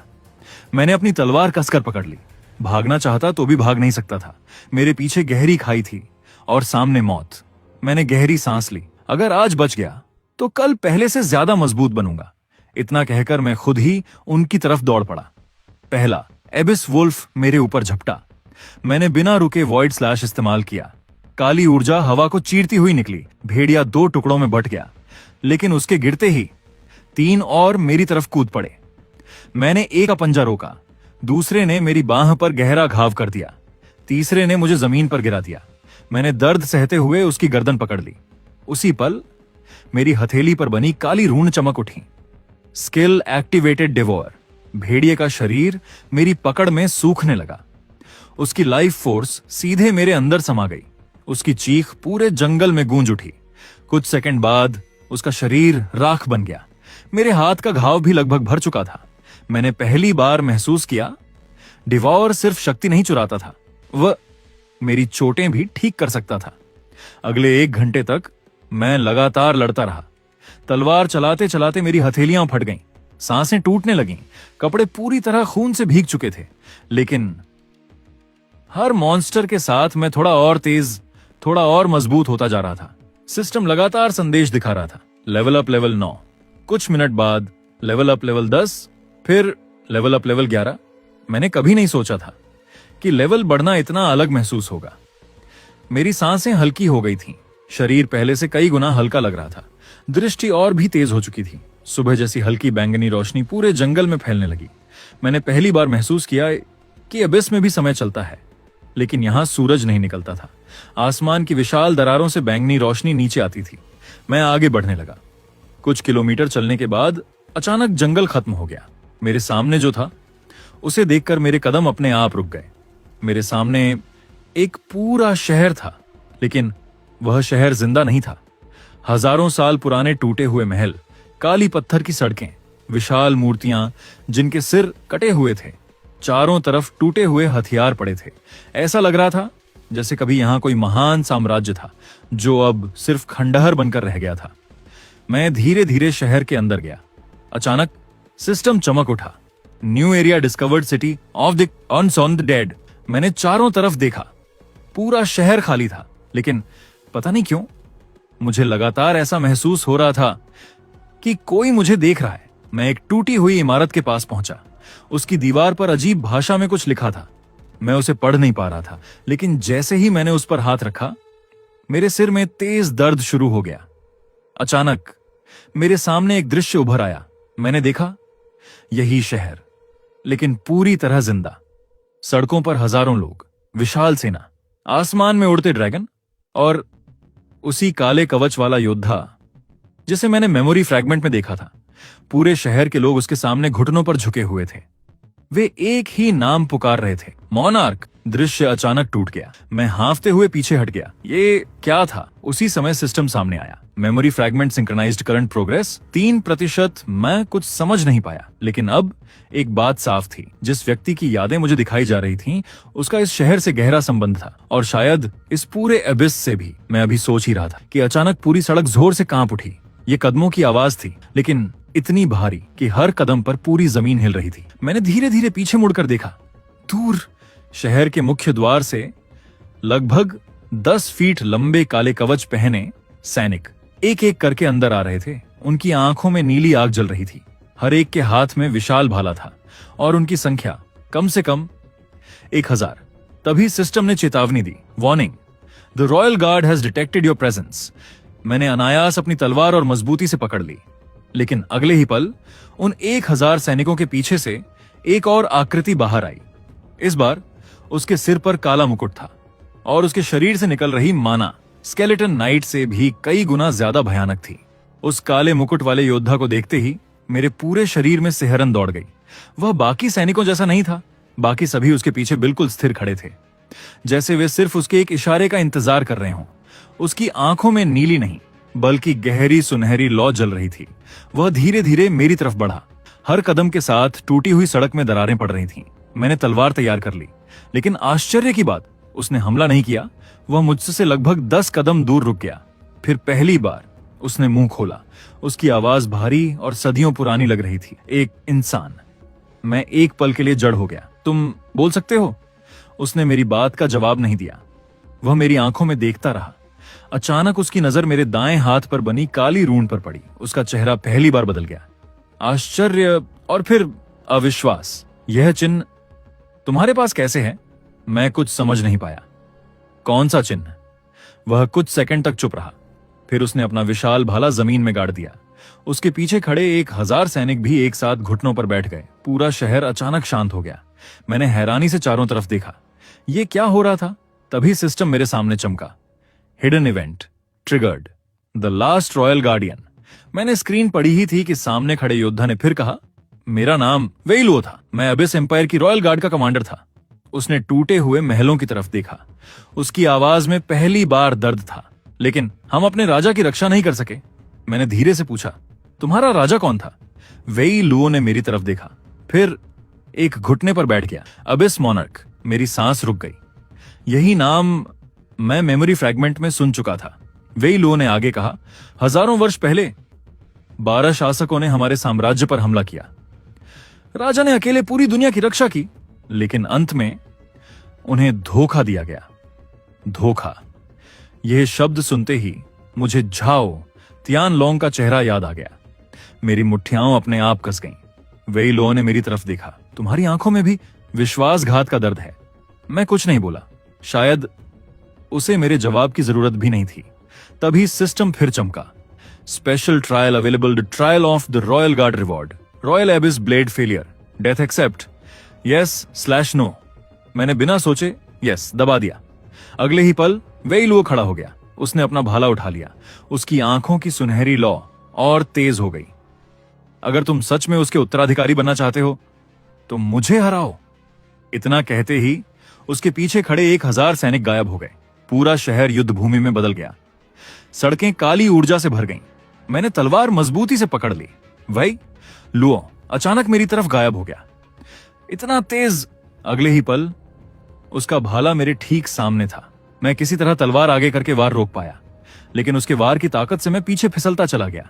Speaker 1: मैंने अपनी तलवार कसकर पकड़ ली। भागना चाहता तो भी भाग नहीं सकता था। मेरे पीछे गहरी खाई थी और सामने मौत। मैंने गहरी सांस ली। अगर आज बच गया तो कल पहले से ज्यादा मजबूत बनूंगा। इतना कहकर मैं खुद ही उनकी तरफ दौड़ पड़ा। पहला एबिस वुल्फ मेरे ऊपर झपटा। मैंने बिना रुके वॉइड स्लैश इस्तेमाल किया। काली ऊर्जा हवा को चीरती हुई निकली। भेड़िया 2 टुकड़ों में बट गया, लेकिन उसके गिरते ही 3 और मेरी तरफ कूद पड़े। मैंने एक का पंजा रोका, दूसरे ने मेरी बांह पर गहरा घाव कर दिया, तीसरे ने मुझे जमीन पर गिरा दिया। मैंने दर्द सहते हुए उसकी गर्दन पकड़ ली। उसी पल मेरी हथेली पर बनी काली रून चमक उठी। Skill activated devour. भेड़िए का शरीर मेरी पकड़ में सूखने लगा। उसकी लाइफ फोर्स सीधे मेरे अंदर समा गई। उसकी चीख पूरे जंगल में गूंज उठी। कुछ सेकंड बाद उसका शरीर राख बन गया। मेरे हाथ का घाव भी लगभग भर चुका था। मैंने पहली बार महसूस किया डिवॉर सिर्फ शक्ति नहीं चुराता था, वह मेरी चोटें भी ठीक कर सकता था। अगले 1 घंटे तक मैं लगातार लड़ता रहा। तलवार चलाते चलाते मेरी हथेलियां फट गईं, सांसें टूटने लगीं, कपड़े पूरी तरह खून से भीग चुके थे। लेकिन हर मॉन्स्टर के साथ मैं थोड़ा और तेज, थोड़ा और मजबूत होता जा रहा था। सिस्टम लगातार संदेश दिखा रहा था। लेवल अप लेवल 9, कुछ मिनट बाद लेवल अप लेवल 10, फिर लेवल अप लेवल 11। मैंने कभी नहीं सोचा था कि लेवल बढ़ना इतना अलग महसूस होगा। मेरी सांसें हल्की हो गई थीं। शरीर पहले से कई गुना हल्का लग रहा था। दृष्टि और भी तेज हो चुकी थी। सुबह जैसी हल्की बैंगनी रोशनी पूरे जंगल में फैलने लगी। मैंने पहली बार महसूस किया कि एबिस में भी समय चलता है, लेकिन यहां सूरज नहीं निकलता था। आसमान की विशाल दरारों से बैंगनी रोशनी नीचे आती थी। मैं आगे बढ़ने लगा। कुछ किलोमीटर चलने के बाद अचानक जंगल खत्म हो गया। मेरे सामने जो था उसे देखकर मेरे कदम अपने आप रुक गए। मेरे सामने एक पूरा शहर था, लेकिन वह शहर जिंदा नहीं था। हजारों साल पुराने टूटे हुए महल, काली पत्थर की सड़कें, विशाल मूर्तियां जिनके सिर कटे हुए थे, चारों तरफ टूटे हुए हथियार पड़े थे। ऐसा लग रहा था जैसे कभी यहां कोई महान साम्राज्य था जो अब सिर्फ खंडहर बनकर रह गया था। मैं धीरे धीरे शहर के अंदर गया। अचानक सिस्टम चमक उठा। New area discovered, city of the on the dead. मैंने चारों तरफ देखा। पूरा शहर खाली था, लेकिन पता नहीं क्यों मुझे लगातार ऐसा महसूस हो रहा था कि कोई मुझे देख रहा है। मैं एक टूटी हुई इमारत के पास पहुंचा। उसकी दीवार पर अजीब भाषा में कुछ लिखा था। मैं उसे पढ़ नहीं पा रहा था, लेकिन जैसे ही मैंने उस पर हाथ रखा, मेरे सिर में तेज दर्द शुरू हो गया। अचानक मेरे सामने एक दृश्य उभर आया। मैंने देखा यही शहर, लेकिन पूरी तरह जिंदा। सड़कों पर हजारों लोग, विशाल सेना, आसमान में उड़ते ड्रैगन और उसी काले कवच वाला योद्धा जिसे मैंने मेमोरी फ्रैगमेंट में देखा था। पूरे शहर के लोग उसके सामने घुटनों पर झुके हुए थे। वे एक ही नाम पुकार रहे थे, मोनार्क। दृश्य अचानक टूट गया। मैं हांफते हुए पीछे हट गया। ये क्या था? उसी समय सिस्टम सामने आया। Memory fragment, synchronized current progress 3%। मैं कुछ समझ नहीं पाया, लेकिन अब एक बात साफ थी। जिस व्यक्ति की यादें मुझे दिखाई जा रही थीं, उसका इस शहर से गहरा संबंध था, और शायद इस पूरे एबिस से भी। मैं अभी सोच ही रहा था कि अचानक पूरी सड़क जोर से कांप उठी। ये कदमों की आवाज थी, लेकिन इतनी भारी कि हर कदम पर पूरी जमीन हिल रही थी। मैंने धीरे धीरे पीछे मुड़कर देखा। दूर शहर के मुख्य द्वार से लगभग 10 फीट लंबे काले कवच पहने सैनिक एक एक करके अंदर आ रहे थे। उनकी आंखों में नीली आग जल रही थी। हर एक के हाथ में विशाल भाला था, और उनकी संख्या कम से कम 1000। तभी सिस्टम ने चेतावनी दी, warning, the royal guard has detected your presence. मैंने अनायास अपनी तलवार और मजबूती से पकड़ ली, लेकिन अगले ही पल उन 1000 सैनिकों के पीछे से एक और आकृति बाहर आई। इस बार उसके सिर पर काला मुकुट था, और उसके शरीर से निकल रही माना स्केलेटन नाइट से भी कई गुना ज्यादा भयानक थी। उस काले मुकुट वाले योद्धा को देखते ही मेरे पूरे शरीर में सिहरन दौड़ गई। वह बाकी सैनिकों जैसा नहीं था। बाकी सभी उसके पीछे बिल्कुल स्थिर खड़े थे, जैसे वे सिर्फ उसके एक इशारे का इंतजार कर रहे हों। उसकी आंखों में नीली नहीं, बल्कि गहरी सुनहरी लौ जल रही थी। वह धीरे धीरे मेरी तरफ बढ़ा। हर कदम के साथ टूटी हुई सड़क में दरारें पड़ रही थीं। मैंने तलवार तैयार कर ली, लेकिन आश्चर्य की बात, उसने हमला नहीं किया। वह मुझसे लगभग 10 कदम दूर रुक गया। फिर पहली बार उसने मुंह खोला। उसकी आवाज भारी और सदियों पुरानी लग रही थी। एक इंसान। मैं एक पल के लिए जड़ हो गया। तुम बोल सकते हो? उसने मेरी बात का जवाब नहीं दिया। वह मेरी आंखों में देखता रहा। अचानक उसकी नजर मेरे दाएं हाथ पर बनी काली रून पर पड़ी। उसका चेहरा पहली बार बदल गया। आश्चर्य और फिर अविश्वास। यह चिन्ह तुम्हारे पास कैसे है? मैं कुछ समझ नहीं पाया। कौन सा चिन्ह? वह कुछ सेकंड तक चुप रहा। फिर उसने अपना विशाल भाला जमीन में गाड़ दिया। उसके पीछे खड़े 1000 सैनिक भी एक साथ घुटनों पर बैठ गए। पूरा शहर अचानक शांत हो गया। मैंने हैरानी से चारों तरफ देखा। यह क्या हो रहा था? तभी सिस्टम मेरे सामने चमका। Hidden event triggered, the last royal guardian. मैंने स्क्रीन पढ़ी ही थी कि सामने खड़े योद्धा ने फिर कहा, मेरा नाम वेई लुओ था। मैं अबिस एम्पायर की रॉयल गार्ड का कमांडर था। उसने टूटे हुए महलों की तरफ देखा। उसकी आवाज में पहली बार दर्द था। लेकिन हम अपने राजा की रक्षा नहीं कर सके। मैंने धीरे से पूछा, तुम्हारा राजा कौन था? वेई लुओ ने मेरी तरफ देखा, फिर एक घुटने पर बैठ गया। अबिस मोनार्क। मेरी सांस रुक गई। यही नाम मैं मेमोरी फ्रैगमेंट में सुन चुका था। वेई लुओ ने आगे कहा, हजारों वर्ष पहले 12 शासकों ने हमारे साम्राज्य पर हमला किया। राजा ने अकेले पूरी दुनिया की रक्षा की, लेकिन अंत में उन्हें धोखा दिया गया। धोखा। यह शब्द सुनते ही मुझे झाओ तियानलोंग का चेहरा याद आ गया। मेरी मुट्ठियां अपने आप कस गईं। वेई लुओ ने मेरी तरफ देखा। तुम्हारी आंखों में भी विश्वासघात का दर्द है। मैं कुछ नहीं बोला। शायद उसे मेरे जवाब की जरूरत भी नहीं थी। तभी सिस्टम फिर चमका। Special trial available, the trial of the royal guard reward, royal abyss blade failure, death accept, yes no. मैंने बिना सोचे यस दबा दिया। अगले ही पल वेई लुओ खड़ा हो गया। उसने अपना भाला उठा लिया। उसकी आंखों की सुनहरी लौ और तेज हो गई। अगर तुम सच में उसके उत्तराधिकारी बनना चाहते हो तो मुझे हराओ। इतना कहते ही उसके पीछे खड़े 1000 सैनिक गायब हो गए। पूरा शहर युद्ध भूमि में बदल गया। सड़कें काली ऊर्जा से भर गईं। मैंने तलवार मजबूती से पकड़ ली। वेई लुओ अचानक मेरी तरफ गायब हो गया। इतना तेज। अगले ही पल उसका भाला मेरे ठीक सामने था। मैं किसी तरह तलवार आगे करके वार रोक पाया, लेकिन उसके वार की ताकत से मैं पीछे फिसलता चला गया।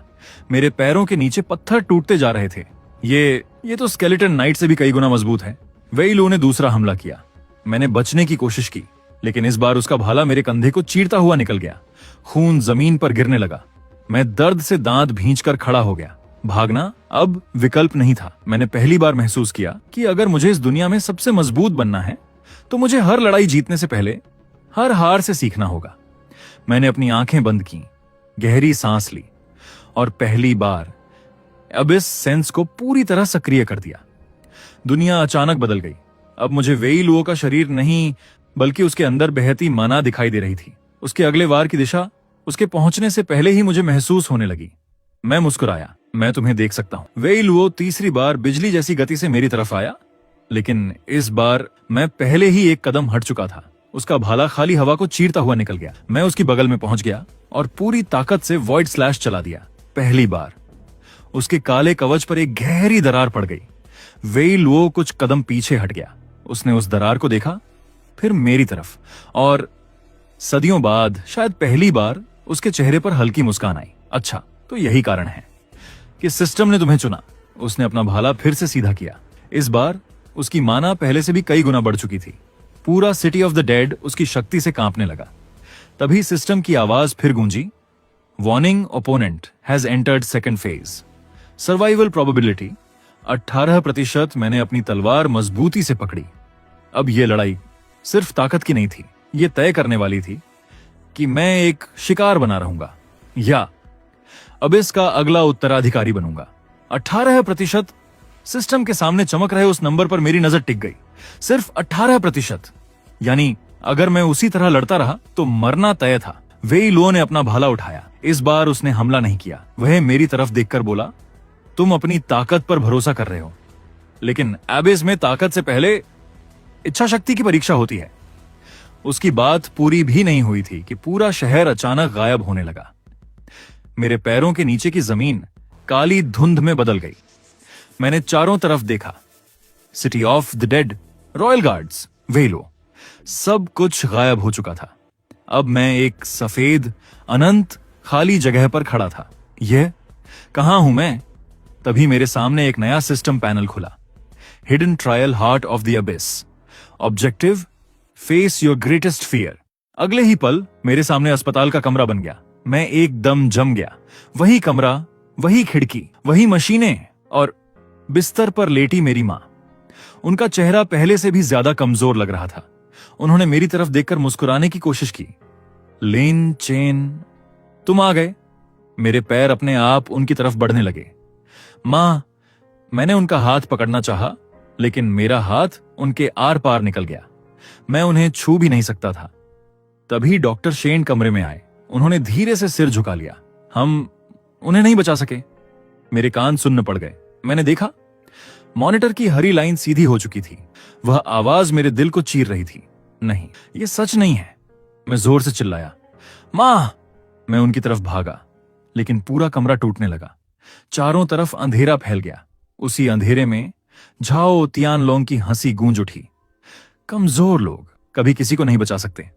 Speaker 1: मेरे पैरों के नीचे पत्थर टूटते जा रहे थे। ये तो स्केलेटन नाइट से भी कई गुना मजबूत है। वेई लुओ ने दूसरा हमला किया। मैंने बचने की कोशिश की, लेकिन इस बार उसका भाला मेरे कंधे को चीरता हुआ निकल गया। खून जमीन पर गिरने लगा। मैं दर्द से दांत भींचकर खड़ा हो गया। भागना अब विकल्प नहीं था। मैंने पहली बार महसूस किया कि अगर मुझे इस दुनिया में सबसे मजबूत बनना है तो मुझे हर लड़ाई जीतने से पहले हर हार से सीखना होगा। मैंने अपनी आंखें बंद की, गहरी सांस ली और पहली बार अबिस सेंस को पूरी तरह सक्रिय कर दिया। दुनिया अचानक बदल गई। अब मुझे वेई लुओ का शरीर नहीं, बल्कि उसके अंदर बहती माना दिखाई दे रही थी। उसके अगले वार की दिशा उसके पहुंचने से पहले ही मुझे महसूस होने लगी। मैं मुस्कुराया। मैं तुम्हें देख सकता हूं। वेई लुओ तीसरी बार बिजली जैसी गति से मेरी तरफ आया, लेकिन इस बार मैं पहले ही एक कदम हट चुका था। उसका भाला खाली हवा को चीरता हुआ निकल गया। मैं उसकी बगल में पहुंच गया और पूरी ताकत से वॉइड स्लैश चला दिया। पहली बार उसके काले कवच पर एक गहरी दरार पड़ गई। वेई लुओ कुछ कदम पीछे हट गया। उसने उस दरार को देखा, फिर मेरी तरफ, और सदियों बाद शायद पहली बार उसके चेहरे पर हल्की मुस्कान आई। अच्छा, तो यही कारण है कि सिस्टम ने तुम्हें चुना। उसने अपना भाला फिर से सीधा किया। इस बार उसकी माना पहले से भी कई गुना बढ़ चुकी थी। पूरा सिटी ऑफ द डेड उसकी शक्ति से कांपने लगा। तभी सिस्टम की आवाज फिर गूंजी, warning, opponent has entered second phase. Survival probability 18%। मैंने अपनी तलवार मजबूती से पकड़ी। अब यह लड़ाई सिर्फ ताकत की नहीं थी, यह तय करने वाली थी कि मैं एक शिकार बना रहूंगा या अबिस का अगला उत्तराधिकारी बनूंगा। 18%। सिस्टम के सामने चमक रहे उस नंबर पर मेरी नजर टिक गई। सिर्फ 18%। यानी अगर मैं उसी तरह लड़ता रहा तो मरना तय था। वेई लुओ ने अपना भाला उठाया। इस बार उसने हमला नहीं किया। वह मेरी तरफ देखकर बोला, तुम अपनी ताकत पर भरोसा कर रहे हो, लेकिन एबिस में ताकत से पहले इच्छा शक्ति की परीक्षा होती है। उसकी बात पूरी भी नहीं हुई थी कि पूरा शहर अचानक गायब होने लगा। मेरे पैरों के नीचे की जमीन काली धुंध में बदल गई। मैंने चारों तरफ देखा। City of the dead, royal guards, वेई लुओ, सब कुछ गायब हो चुका था। अब मैं एक सफेद अनंत खाली जगह पर खड़ा था। यह कहां हूं मैं? तभी मेरे सामने एक नया सिस्टम पैनल खुला। Hidden trial, heart of the abyss, objective, face your greatest fear. अगले ही पल मेरे सामने अस्पताल का कमरा बन गया। मैं एकदम जम गया। वही कमरा, वही खिड़की, वही मशीनें, और बिस्तर पर लेटी मेरी मां। उनका चेहरा पहले से भी ज्यादा कमजोर लग रहा था। उन्होंने मेरी तरफ देखकर मुस्कुराने की कोशिश की। लिन चेन, तुम आ गए। मेरे पैर अपने आप उनकी तरफ बढ़ने लगे। मां, मैंने उनका हाथ पकड़ना चाहा, लेकिन मेरा हाथ उनके आर पार निकल गया। मैं उन्हें छू भी नहीं सकता था। तभी डॉक्टर शेन कमरे में आए। उन्होंने धीरे से सिर झुका लिया। हम उन्हें नहीं बचा सके। मेरे कान सुन्न पड़ गए। मैंने देखा, मॉनिटर की हरी लाइन सीधी हो चुकी थी। वह आवाज मेरे दिल को चीर रही थी। नहीं, यह सच नहीं है। मैं जोर से चिल्लाया, मां। मैं उनकी तरफ भागा, लेकिन पूरा कमरा टूटने लगा। चारों तरफ अंधेरा फैल गया। उसी अंधेरे में झाओ तियानलोंग की हंसी गूंज उठी। कमजोर लोग कभी किसी को नहीं बचा सकते।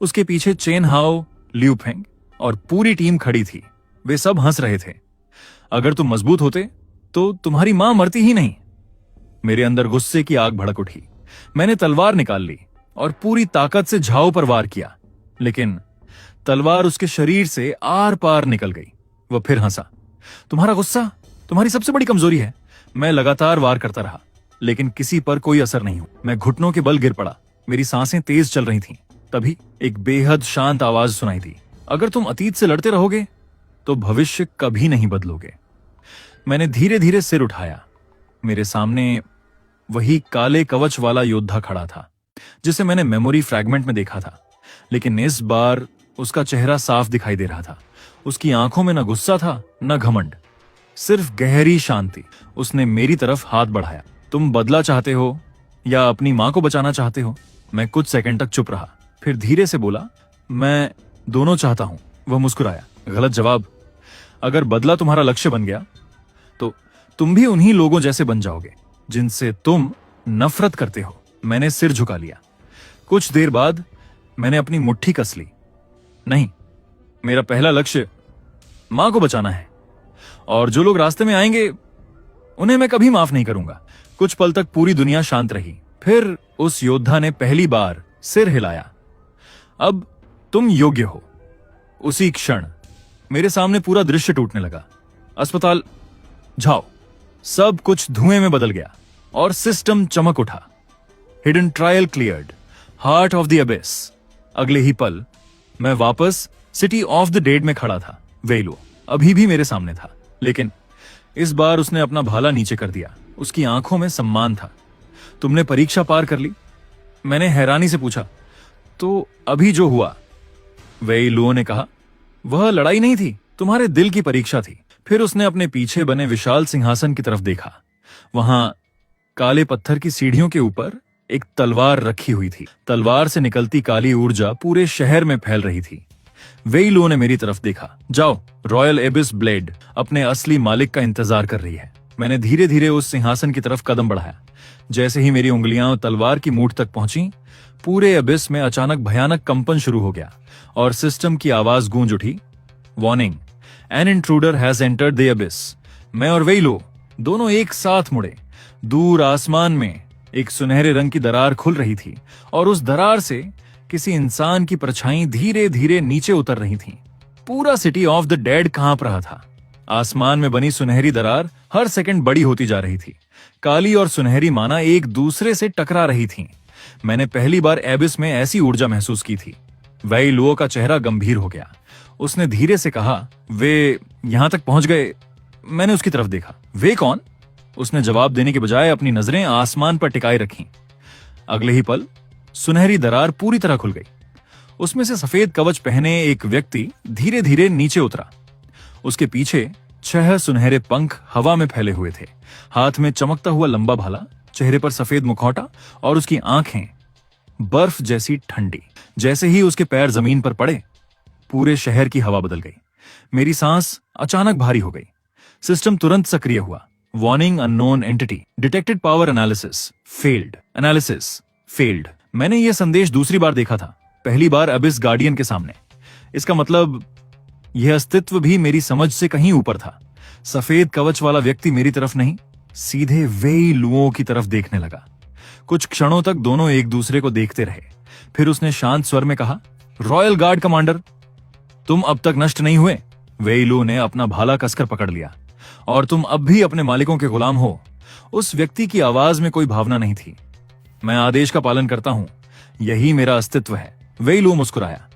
Speaker 1: उसके पीछे चेन हाओ, लियू फेंग और पूरी टीम खड़ी थी। वे सब हंस रहे थे। अगर तुम मजबूत होते तो तुम्हारी मां मरती ही नहीं। मेरे अंदर गुस्से की आग भड़क उठी। मैंने तलवार निकाल ली और पूरी ताकत से झाओ पर वार किया, लेकिन तलवार उसके शरीर से आर पार निकल गई। वह फिर हंसा। तुम्हारा गुस्सा तुम्हारी सबसे बड़ी कमजोरी है। मैं लगातार वार करता रहा, लेकिन किसी पर कोई असर नहीं हुआ। मैं घुटनों के बल गिर पड़ा। मेरी सांसें तेज चल रही थीं। तभी एक बेहद शांत आवाज सुनाई दी, अगर तुम अतीत से लड़ते रहोगे तो भविष्य कभी नहीं बदलोगे। मैंने धीरे धीरे सिर उठाया। मेरे सामने वही काले कवच वाला योद्धा खड़ा था जिसे मैंने मेमोरी फ्रैगमेंट में देखा था, लेकिन इस बार उसका चेहरा साफ दिखाई दे रहा था। उसकी आंखों में न गुस्सा था न घमंड, सिर्फ गहरी शांति। उसने मेरी तरफ हाथ बढ़ाया। तुम बदला चाहते हो या अपनी मां को बचाना चाहते हो? मैं कुछ सेकंड तक चुप रहा, फिर धीरे से बोला, मैं दोनों चाहता हूं। वह मुस्कुराया। गलत जवाब। अगर बदला तुम्हारा लक्ष्य बन गया तो तुम भी उन्हीं लोगों जैसे बन जाओगे जिनसे तुम नफरत करते हो। मैंने सिर झुका लिया। कुछ देर बाद मैंने अपनी मुट्ठी कस ली। नहीं, मेरा पहला लक्ष्य मां को बचाना है, और जो लोग रास्ते में आएंगे उन्हें मैं कभी माफ नहीं करूंगा। कुछ पल तक पूरी दुनिया शांत रही। फिर उस योद्धा ने पहली बार सिर हिलाया। अब तुम योग्य हो। उसी क्षण मेरे सामने पूरा दृश्य टूटने लगा। अस्पताल, झाओ, सब कुछ धुएं में बदल गया और सिस्टम चमक उठा। Hidden trial cleared, heart of the abyss. अगले ही पल मैं वापस सिटी ऑफ द डेड में खड़ा था। वेई लुओ अभी भी मेरे सामने था, लेकिन इस बार उसने अपना भाला नीचे कर दिया। उसकी आंखों में सम्मान था। तुमने परीक्षा पार कर ली? मैंने हैरानी से पूछा। तो अभी जो हुआ, वेई लुओ ने कहा, वह लड़ाई नहीं थी, तुम्हारे दिल की परीक्षा थी। फिर उसने अपने पीछे बने विशाल सिंहासन की तरफ देखा। वहां काले पत्थर की सीढ़ियों के ऊपर एक तलवार रखी हुई थी। तलवार से निकलती काली ऊर्जा पूरे शहर में फैल रही थी। वेई लुओ ने मेरी तरफ देखा। जाओ, रॉयल एबिस ब्लेड अपने असली मालिक का इंतजार कर रही है। मैंने धीरे धीरे उस सिंहासन की तरफ कदम बढ़ाया। जैसे ही मेरी उंगलियां तलवार की मूठ तक पहुंची, पूरे एबिस में अचानक भयानक कंपन शुरू हो गया और सिस्टम की आवाज गूंज उठी, warning, an intruder has entered the abyss. मैं और वेई लुओ दोनों एक साथ मुड़े। दूर आसमान में एक सुनहरे रंग की दरार खुल रही थी और उस दरार से किसी इंसान की परछाई धीरे धीरे नीचे उतर रही थी। पूरा सिटी ऑफ द डेड कांप रहा था। आसमान में बनी सुनहरी दरार हर सेकंड बड़ी होती जा रही थी। काली और सुनहरी माना एक दूसरे से टकरा रही थीं। मैंने पहली बार एबिस में ऐसी ऊर्जा महसूस की थी। वेई लुओ का चेहरा गंभीर हो गया। उसने धीरे से कहा, वे यहां तक पहुंच गए। मैंने उसकी तरफ देखा। वे कौन? उसने जवाब देने के बजाय अपनी नजरें आसमान पर टिकाए रखीं। अगले ही पल सुनहरी दरार पूरी तरह खुल गई। उसमें से सफेद कवच पहने एक व्यक्ति धीरे धीरे नीचे उतरा। उसके पीछे 6 सुनहरे पंख हवा में फैले हुए थे। हाथ में चमकता हुआ लंबा भाला, चेहरे पर सफेद मुखौटा और उसकी आंखें बर्फ जैसी ठंडी। जैसे ही उसके पैर जमीन पर पड़े, पूरे शहर की हवा बदल गई। मेरी सांस अचानक भारी हो गई। सिस्टम तुरंत सक्रिय हुआ। Warning, unknown entity detected, power analysis failed, analysis failed. मैंने यह संदेश दूसरी बार देखा था, पहली बार अबिस गार्डियन के सामने। इसका मतलब यह अस्तित्व भी मेरी समझ से कहीं ऊपर था। सफेद कवच वाला व्यक्ति मेरी तरफ नहीं, सीधे वेई लुओ की तरफ देखने लगा। कुछ क्षणों तक दोनों एक दूसरे को देखते रहे। फिर उसने शांत स्वर में कहा, रॉयल गार्ड कमांडर, तुम अब तक नष्ट नहीं हुए। वेई लुओ ने अपना भाला कसकर पकड़ लिया। और तुम अब भी अपने मालिकों के गुलाम हो। उस व्यक्ति की आवाज में कोई भावना नहीं थी। मैं आदेश का पालन करता हूं, यही मेरा अस्तित्व है। वेई लुओ मुस्कुराया।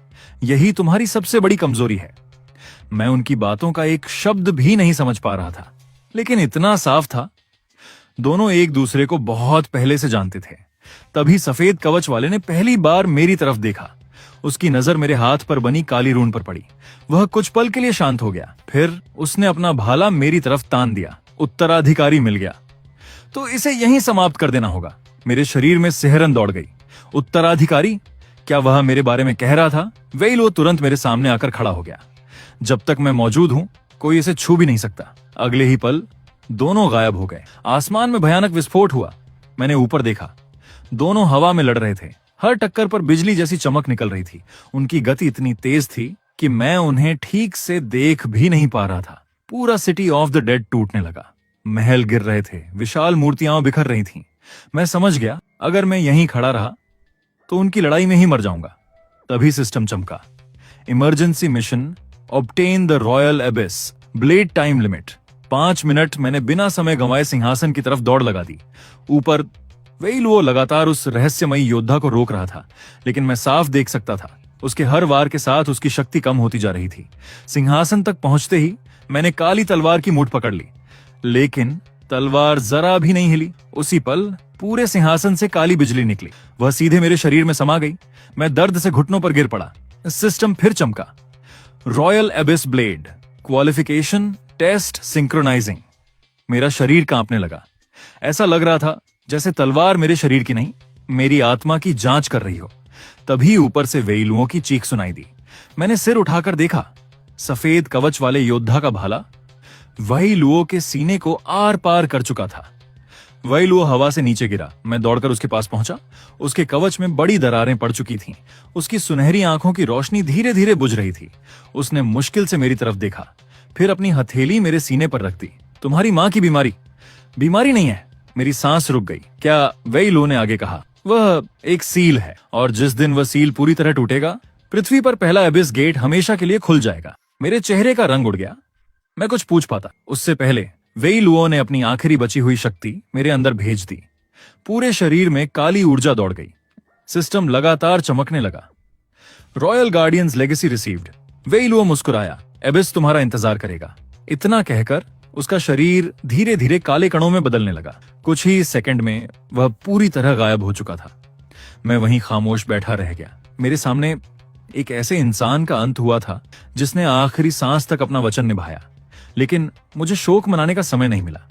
Speaker 1: यही तुम्हारी सबसे बड़ी कमजोरी है। मैं उनकी बातों का एक शब्द भी नहीं समझ पा रहा था, लेकिन इतना साफ था, दोनों एक दूसरे को बहुत पहले से जानते थे। तभी सफेद कवच वाले ने पहली बार मेरी तरफ देखा। उसकी नजर मेरे हाथ पर बनी काली रून पर पड़ी। वह कुछ पल के लिए शांत हो गया। फिर उसने अपना भाला मेरी तरफ तान दिया। उत्तराधिकारी मिल गया तो इसे यहीं समाप्त कर देना होगा। मेरे शरीर में सिहरन दौड़ गई। उत्तराधिकारी? क्या वह मेरे बारे में कह रहा था? वेई लुओ तुरंत मेरे सामने आकर खड़ा हो गया। जब तक मैं मौजूद हूं, कोई इसे छू भी नहीं सकता। अगले ही पल दोनों गायब हो गए। आसमान में भयानक विस्फोट हुआ। मैंने ऊपर देखा। दोनों हवा में लड़ रहे थे। हर टक्कर पर बिजली जैसी चमक निकल रही थी। उनकी गति इतनी तेज थी कि मैं उन्हें ठीक से देख भी नहीं पा रहा था। पूरा सिटी ऑफ द डेड टूटने लगा। महल गिर रहे थे। विशाल मूर्तियां बिखर रही थीं। मैं समझ गया, अगर मैं यहीं खड़ा रहा तो उनकी लड़ाई में ही मर जाऊंगा। तभी सिस्टम चमका। Emergency mission, obtain the royal abyss, blade time limit. 5 minute. मैंने बिना समय गंवाए सिंहासन की तरफ दौड़ लगा दी। ऊपर वेई लुओ लगातार उस रहस्यमयी योद्धा को रोक रहा था, लेकिन मैं साफ देख सकता था उसके हर वार के साथ उसकी शक्ति कम होती जा रही थी। सिंहासन तक पहुंचते ही मैंने काली तलवार की मूठ पकड़ ली, लेकिन तलवार जरा भी नहीं हिली। उसी पल पूरे सिंहासन से काली बिजली निकली। वह सीधे मेरे शरीर में समा गई। मैं दर्द से घुटनों पर गिर पड़ा। सिस्टम फिर चमका। Royal abyss blade, qualification test synchronizing. मेरा शरीर कांपने लगा। ऐसा लग रहा था जैसे तलवार मेरे शरीर की नहीं, मेरी आत्मा की जांच कर रही हो। तभी ऊपर से वेई लुओ की चीख सुनाई दी। मैंने सिर उठाकर देखा। सफेद कवच वाले योद्धा का भाला वेई लुओ के सीने को आर पार कर चुका था। वेई लुओ हवा से नीचे गिरा। मैं दौड़कर उसके पास पहुंचा। उसके कवच में बड़ी दरारें पड़ चुकी थीं। उसकी सुनहरी आंखों की रोशनी धीरे धीरे बुझ रही थी। उसने मुश्किल से मेरी तरफ देखा, फिर अपनी हथेली मेरे सीने पर रख दी। तुम्हारी मां की बीमारी? बीमारी नहीं है। मेरी सांस रुक गई। क्या? वेई लुओ ने आगे कहा। वह एक सील है, और जिस दिन वह सील पूरी तरह टूटेगा, पृथ्वी पर पहला एबिस गेट हमेशा के लिए खुल जाएगा। मेरे चेहरे का रंग उड़ गया। मैं कुछ पूछ पाता उससे पहले वेई लुओ ने अपनी आखिरी बची हुई शक्ति मेरे अंदर भेज दी। पूरे शरीर में काली ऊर्जा दौड़ गई। सिस्टम लगातार चमकने लगा। Royal guardians legacy received. वेई लुओ मुस्कुराया। एबिस तुम्हारा इंतजार करेगा। इतना कहकर उसका शरीर धीरे धीरे काले कणों में बदलने लगा। कुछ ही सेकंड में वह पूरी तरह गायब हो चुका था। मैं वहीं खामोश बैठा रह गया। मेरे सामने एक ऐसे इंसान का अंत हुआ था जिसने आखिरी सांस तक अपना वचन निभाया, लेकिन मुझे शोक मनाने का समय नहीं मिला।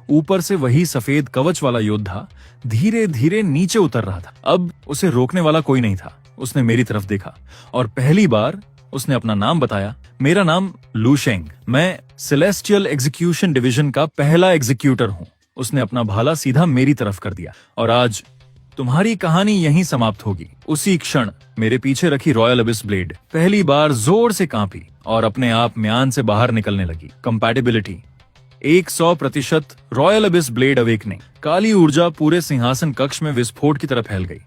Speaker 1: ऊपर से वही सफेद कवच वाला योद्धा धीरे धीरे नीचे उतर रहा था। अब उसे रोकने वाला कोई नहीं था। उसने मेरी तरफ देखा और पहली बार उसने अपना नाम बताया। मेरा नाम लू शेंग, मैं सेलेस्टियल एग्जीक्यूशन डिवीजन का पहला एग्जीक्यूटर हूं। उसने अपना भाला सीधा मेरी तरफ कर दिया। और आज तुम्हारी कहानी यहीं समाप्त होगी। उसी क्षण मेरे पीछे रखी रॉयल एबिस ब्लेड पहली बार जोर से कांपी और अपने आप म्यान से बाहर निकलने लगी। Compatibility 100%। Royal abyss blade awakening. काली ऊर्जा पूरे सिंहासन कक्ष में विस्फोट की तरह फैल गई।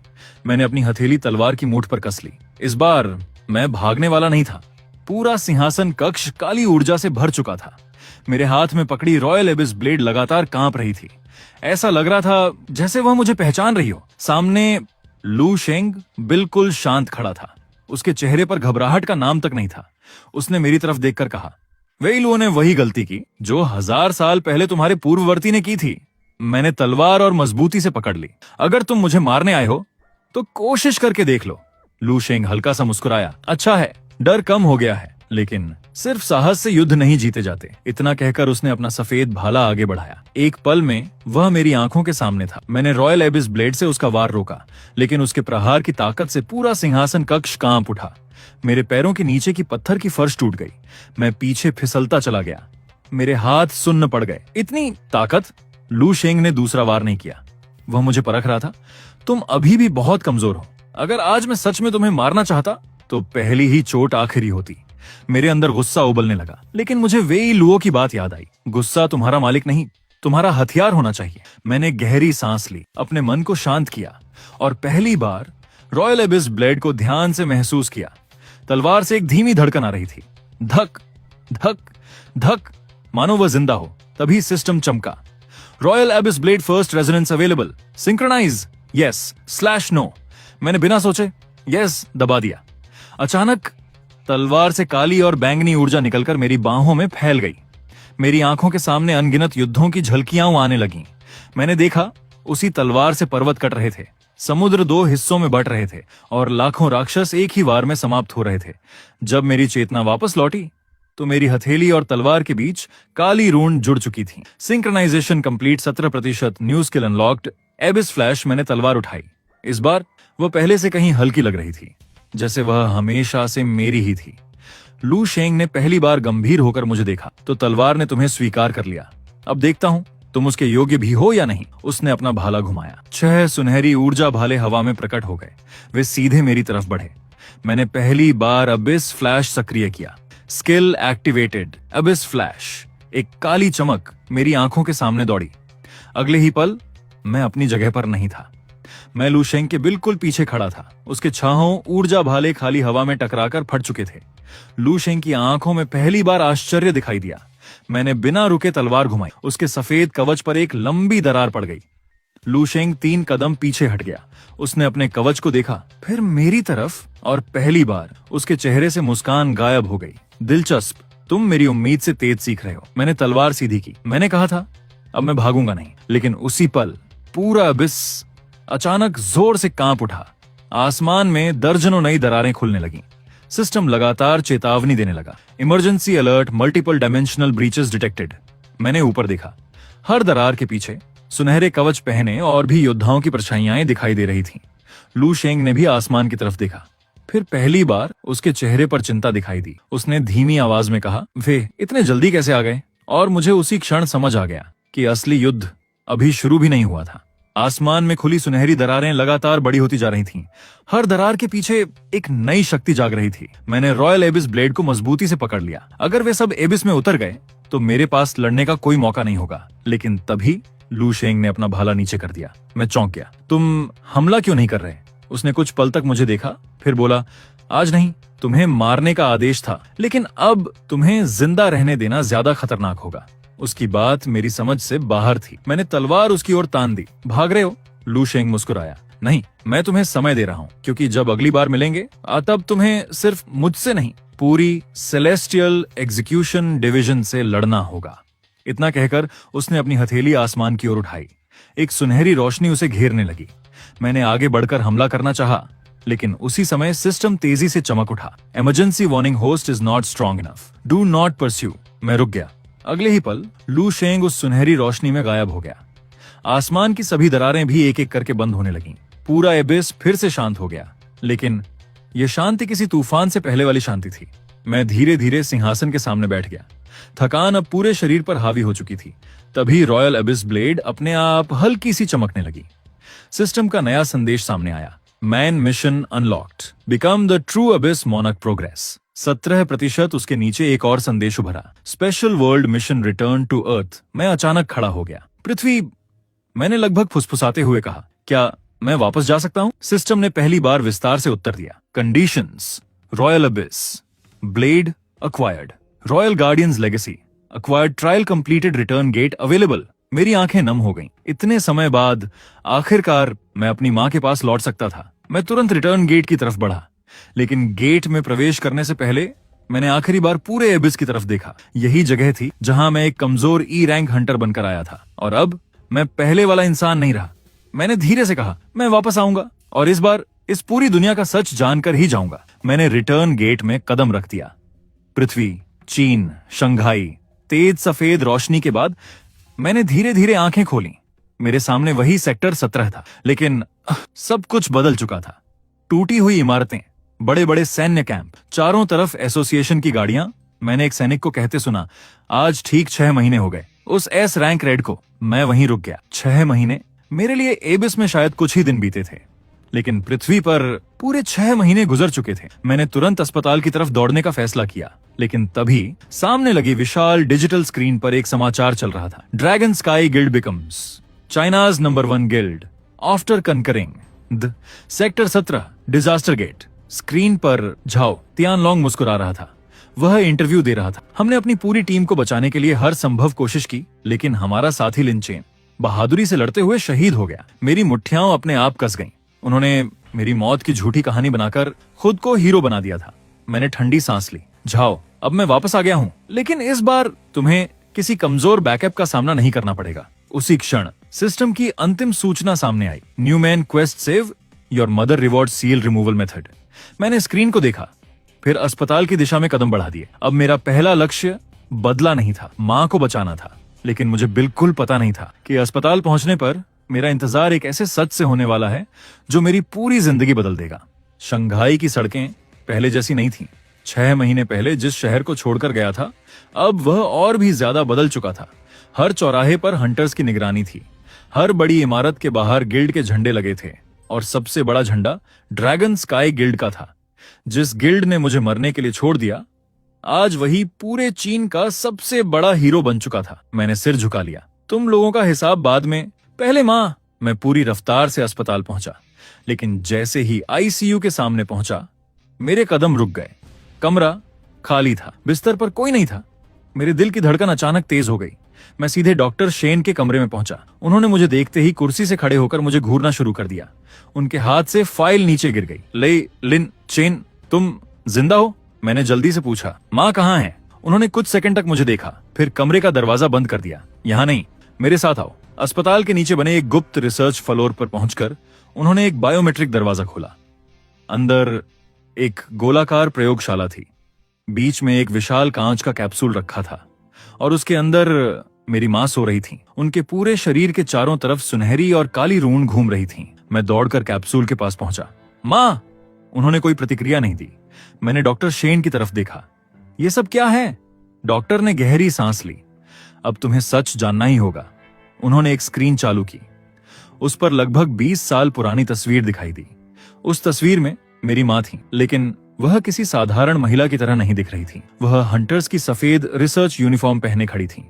Speaker 1: मैंने अपनी हथेली तलवार की मूठ पर कस ली। इस बार मैं भागने वाला नहीं था। पूरा सिंहासन कक्ष काली ऊर्जा से भर चुका था। मेरे हाथ में पकड़ी रॉयल एबिस ब्लेड लगातार कांप रही थी। ऐसा लग रहा था जैसे वह मुझे पहचान रही हो। सामने लू शेंग बिल्कुल शांत खड़ा था। उसके चेहरे पर घबराहट का नाम तक नहीं था। उसने मेरी तरफ देखकर कहा, वेई लुओ ने वही गलती की जो 1000 साल पहले तुम्हारे पूर्ववर्ती ने की थी। मैंने तलवार और मजबूती से पकड़ ली। अगर तुम मुझे मारने आए हो तो कोशिश करके देख लो। लू शेंग हल्का सा मुस्कुराया। अच्छा है, डर कम हो गया है, लेकिन सिर्फ साहस से युद्ध नहीं जीते जाते। इतना कहकर उसने अपना सफेद भाला आगे बढ़ाया। एक पल में वह मेरी आंखों के सामने था। मैंने रॉयल एबिस ब्लेड से उसका वार रोका, लेकिन उसके प्रहार की ताकत से पूरा सिंहासन कक्ष कांप उठा। मेरे पैरों के नीचे की पत्थर की फर्श टूट गई। मैं पीछे फिसलता चला गया। मेरे हाथ सुन्न पड़ गए। इतनी ताकत! लू शेंग ने दूसरा वार नहीं किया। वह मुझे परख रहा था। तुम अभी भी बहुत कमजोर हो। अगर आज मैं सच में तुम्हें मारना चाहता तो पहली ही चोट आखिरी होती। मेरे अंदर गुस्सा उबलने लगा, लेकिन मुझे वेई लुओ की बात याद आई। गुस्सा तुम्हारा मालिक नहीं, तुम्हारा हथियार होना चाहिए। मैंने गहरी सांस ली, अपने मन को शांत किया और पहली बार रॉयल एबिस ब्लेड को ध्यान से महसूस किया। तलवार से एक धीमी धड़कन आ रही थी। धक धक धक, मानो वह जिंदा हो। तभी सिस्टम चमका। Royal abyss blade first resonance available. Synchronize yes / no. मैंने बिना सोचे यस दबा दिया। अचानक तलवार से काली और बैंगनी ऊर्जा निकलकर मेरी बाहों में फैल गई। मेरी आंखों के सामने अनगिनत युद्धों की झलकियां आने लगीं। मैंने देखा उसी तलवार से पर्वत कट रहे थे, समुद्र 2 हिस्सों में बंट रहे थे और लाखों राक्षस एक ही वार में समाप्त हो रहे थे। जब मेरी चेतना वापस लौटी तो मेरी हथेली और तलवार के बीच काली रून जुड़ चुकी थी। Synchronization complete 17%। New skill unlocked. Abyss flash. मैंने तलवार उठाई। इस बार वह पहले से कहीं हल्की लग रही थी, जैसे वह हमेशा से मेरी ही थी। लू शेंग ने पहली बार गंभीर होकर मुझे देखा। तो तलवार ने तुम्हें स्वीकार कर लिया। अब देखता हूं तुम उसके योग्य भी हो या नहीं। उसने अपना भाला घुमाया। 6 सुनहरी ऊर्जा भाले हवा में प्रकट हो गए। वे सीधे मेरी तरफ बढ़े। मैंने पहली बार अबिस फ्लैश सक्रिय किया। Skill activated. Abyss flash. एक काली चमक मेरी आंखों के सामने दौड़ी। अगले ही पल मैं अपनी जगह पर नहीं था। मैं लू शेंग के बिल्कुल पीछे खड़ा था। उसके छाहों ऊर्जा भाले खाली हवा में टकराकर फट चुके थे। लू शेंग की आंखों में पहली बार आश्चर्य दिखाई दिया। मैंने बिना रुके तलवार घुमाई। उसके सफेद कवच पर एक लंबी दरार पड़ गई। लू शेंग 3 कदम पीछे हट गया। उसने अपने कवच को देखा, फिर मेरी तरफ, और पहली बार उसके चेहरे से मुस्कान गायब हो गई। दिलचस्प, तुम मेरी उम्मीद से तेज सीख रहे हो। मैंने तलवार सीधी की। मैंने कहा था अब मैं भागूंगा नहीं, लेकिन उसी पल पूरा अबिस अचानक जोर से कांप उठा। आसमान में दर्जनों नई दरारें खुलने लगीं। सिस्टम लगातार चेतावनी देने लगा। Emergency alert, multiple dimensional breaches detected. मैंने ऊपर देखा। हर दरार के पीछे सुनहरे कवच पहने और भी योद्धाओं की परछाइयां दिखाई दे रही थीं। लू शेंग ने भी आसमान की तरफ देखा। फिर पहली बार उसके चेहरे पर चिंता दिखाई दी। उसने धीमी आवाज में कहा, वे इतने जल्दी कैसे आ गए? और मुझे उसी क्षण समझ आ गया कि असली युद्ध अभी शुरू भी नहीं हुआ था। आसमान में खुली सुनहरी दरारें लगातार बड़ी होती जा रही थीं। हर दरार के पीछे एक नई शक्ति जाग रही थी। मैंने रॉयल एबिस ब्लेड को मजबूती से पकड़ लिया। अगर वे सब एबिस में उतर गए तो मेरे पास लड़ने का कोई मौका नहीं होगा। लेकिन तभी लू शेंग ने अपना भाला नीचे कर दिया। मैं चौंक गया। तुम हमला क्यों नहीं कर रहे? उसने कुछ पल तक मुझे देखा, फिर बोला, आज नहीं, तुम्हें मारने का आदेश था, लेकिन अब तुम्हें जिंदा रहने देना ज्यादा खतरनाक होगा। उसकी बात मेरी समझ से बाहर थी। मैंने तलवार उसकी ओर तान दी। भाग रहे हो? लू शेंग मुस्कुराया। नहीं, मैं तुम्हें समय दे रहा हूं, क्योंकि जब अगली बार मिलेंगे तब तुम्हें सिर्फ मुझसे नहीं, पूरी सेलेस्टियल एग्जीक्यूशन डिवीजन से लड़ना होगा। इतना कहकर उसने अपनी हथेली आसमान की ओर उठाई। एक सुनहरी रोशनी उसे घेरने लगी। मैंने आगे बढ़कर हमला करना चाहा, लेकिन उसी समय सिस्टम तेजी से चमक उठा। Emergency warning host is not strong enough, do not pursue. मैं रुक गया। अगले ही पल लू शेंग उस सुनहरी रोशनी में गायब हो गया। आसमान की सभी दरारें भी एक एक करके बंद होने लगीं। पूरा एबिस फिर से शांत हो गया, लेकिन यह शांति किसी तूफान से पहले वाली शांति थी। मैं धीरे धीरे सिंहासन के सामने बैठ गया। थकान अब पूरे शरीर पर हावी हो चुकी थी। तभी रॉयल एबिस ब्लेड अपने आप हल्की सी चमकने लगी। सिस्टम का नया संदेश सामने आया। Main mission unlocked, become the true abyss मोनक प्रोग्रेस। 17% उसके नीचे एक और संदेश उभरा, special world mission return to Earth. मैं अचानक खड़ा हो गया। पृथ्वी, मैंने लगभग फुसफुसाते हुए कहा, क्या मैं वापस जा सकता हूं? सिस्टम ने पहली बार विस्तार से उत्तर दिया, conditions, royal abyss blade acquired, royal guardians legacy acquired, trial completed, return gate available. मेरी आंखें नम हो गईं। इतने समय बाद आखिरकार मैं अपनी मां के पास लौट सकता था। मैं तुरंत रिटर्न गेट की तरफ बढ़ा, लेकिन गेट में प्रवेश करने से पहले मैंने आखिरी बार पूरे एबिस की तरफ देखा। यही जगह थी जहां मैं एक कमजोर ई रैंक हंटर बनकर आया था, और अब मैं पहले वाला इंसान नहीं रहा। मैंने धीरे से कहा, मैं वापस आऊंगा, और इस बार इस पूरी दुनिया का सच जानकर ही जाऊंगा। मैंने रिटर्न गेट में कदम रख दिया। पृथ्वी, चीन, शंघाई, तेज सफेद रोशनी के बाद मैंने धीरे धीरे आंखें खोली। मेरे सामने वही सेक्टर 17 था, लेकिन सब कुछ बदल चुका था। टूटी हुई इमारतें, बड़े बड़े सैन्य कैंप, चारों तरफ एसोसिएशन की गाड़ियां। मैंने एक सैनिक को कहते सुना, आज ठीक 6 महीने हो गए उस एस रैंक रेड को। मैं वहीं रुक गया। 6 महीने मेरे लिए एबिस में शायद कुछ ही दिन बीते थे, लेकिन पृथ्वी पर पूरे 6 महीने गुजर चुके थे। मैंने तुरंत अस्पताल की तरफ दौड़ने का फैसला किया, लेकिन तभी सामने लगी विशाल डिजिटल स्क्रीन पर एक समाचार चल रहा था। Dragon Sky Guild becomes China's number 1 guild after conquering the sector 17 disaster gate. Screen पर झाओ तियानलोंग मुस्कुरा रहा था। वह इंटरव्यू दे रहा था। हमने अपनी पूरी टीम को बचाने के लिए हर संभव कोशिश की, लेकिन हमारा साथी लिन चेन बहादुरी से लड़ते हुए शहीद हो गया। मेरी मुट्ठियां अपने आप कस गईं। उन्होंने मेरी मौत की झूठी कहानी बनाकर खुद को हीरो बना दिया था। मैंने ठंडी सांस ली। जाओ, अब मैं वापस आ गया हूं, लेकिन इस बार तुम्हें किसी कमजोर बैकअप का सामना नहीं करना पड़ेगा। उसी क्षण सिस्टम की अंतिम सूचना सामने आई, new main quest save your mother reward seal removal method. मैंने स्क्रीन को देखा, फिर अस्पताल की दिशा में कदम बढ़ा दिए। अब मेरा पहला लक्ष्य बदला नहीं था, मां को बचाना था। लेकिन मुझे बिल्कुल पता नहीं था कि अस्पताल पहुंचने पर मेरा इंतजार एक ऐसे सच से होने वाला है जो मेरी पूरी जिंदगी बदल देगा। शंघाई की सड़कें पहले जैसी नहीं थीं। 6 महीने पहले जिस शहर को छोड़कर गया था, अब वह और भी ज्यादा बदल चुका था। हर चौराहे पर हंटर्स की निगरानी थी। हर बड़ी इमारत के बाहर गिल्ड के झंडे लगे थे, और सबसे बड़ा झंडा ड्रैगन स्काई गिल्ड का था। जिस गिल्ड ने मुझे मरने के लिए छोड़ दिया, आज वही पूरे चीन का सबसे बड़ा हीरो बन चुका था। मैंने सिर झुका लिया। तुम लोगों का हिसाब बाद में, पहले मां। मैं पूरी रफ्तार से अस्पताल पहुंचा, लेकिन जैसे ही आईसीयू के सामने पहुंचा, मेरे कदम रुक गए। कमरा खाली था, बिस्तर पर कोई नहीं था। मेरे दिल की धड़कन अचानक तेज हो गई। मैं सीधे डॉक्टर शेन के कमरे में पहुंचा। उन्होंने मुझे देखते ही कुर्सी से खड़े होकर मुझे घूरना शुरू कर दिया। उनके हाथ से फाइल नीचे गिर गई। लिन चेन, तुम जिंदा हो? मैंने जल्दी से पूछा। माँ कहाँ है? उन्होंने कुछ सेकंड तक मुझे देखा, फिर कमरे का दरवाजा बंद कर दिया। यहाँ नहीं, मेरे साथ आओ। अस्पताल के नीचे बने एक गुप्त रिसर्च फ्लोर पर पहुंचकर उन्होंने एक बायोमेट्रिक दरवाजा खोला। अंदर एक गोलाकार प्रयोगशाला थी। बीच में एक विशाल कांच का कैप्सूल रखा था, और उसके अंदर मेरी मां सो रही थी। उनके पूरे शरीर के चारों तरफ सुनहरी और काली रून घूम रही थी। मैं दौड़कर कैप्सूल के पास पहुंचा। मां! उन्होंने कोई प्रतिक्रिया नहीं दी। मैंने डॉक्टर शेन की तरफ देखा। ये सब क्या है? डॉक्टर ने गहरी सांस ली। अब तुम्हें सच जानना ही होगा। उन्होंने एक स्क्रीन चालू की। उस पर लगभग 20 साल पुरानी तस्वीर दिखाई दी। उस तस्वीर में मेरी मां थी, लेकिन वह किसी साधारण महिला की तरह नहीं दिख रही थी। वह हंटर्स की सफेद रिसर्च यूनिफॉर्म पहने खड़ी थी।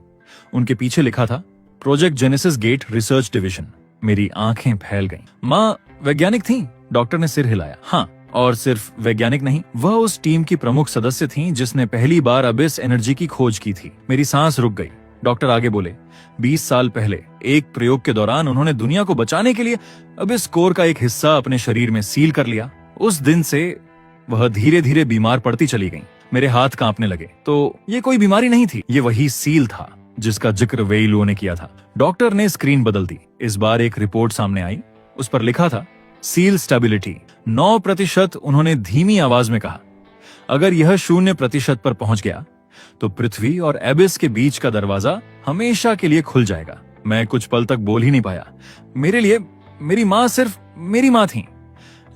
Speaker 1: उनके पीछे लिखा था, Project Genesis Gate Research Division. मेरी आंखें फैल गईं। मां वैज्ञानिक थी? डॉक्टर ने सिर हिलाया। हाँ, और सिर्फ वैज्ञानिक नहीं, वह उस टीम की प्रमुख सदस्य थीं जिसने पहली बार अबिस एनर्जी की खोज की थी। मेरी सांस रुक गई। डॉक्टर आगे बोले, 20 साल पहले एक प्रयोग के दौरान उन्होंने दुनिया को बचाने के लिए अबिस कोर का एक हिस्सा अपने शरीर में सील कर लिया। उस दिन से वह धीरे धीरे बीमार पड़ती चली गई। मेरे हाथ कांपने लगे। तो ये कोई बीमारी नहीं थी, ये वही सील था जिसका जिक्र वेई लुओ ने किया था। डॉक्टर ने स्क्रीन बदल दी। इस बार एक रिपोर्ट सामने आई। उस पर लिखा था, सील स्टेबिलिटी 9%। उन्होंने धीमी आवाज में कहा, अगर यह 0% पर पहुंच गया तो पृथ्वी और एबिस के बीच का दरवाजा हमेशा के लिए खुल जाएगा। मैं कुछ पल तक बोल ही नहीं पाया। मेरे लिए मेरी माँ सिर्फ मेरी माँ थी,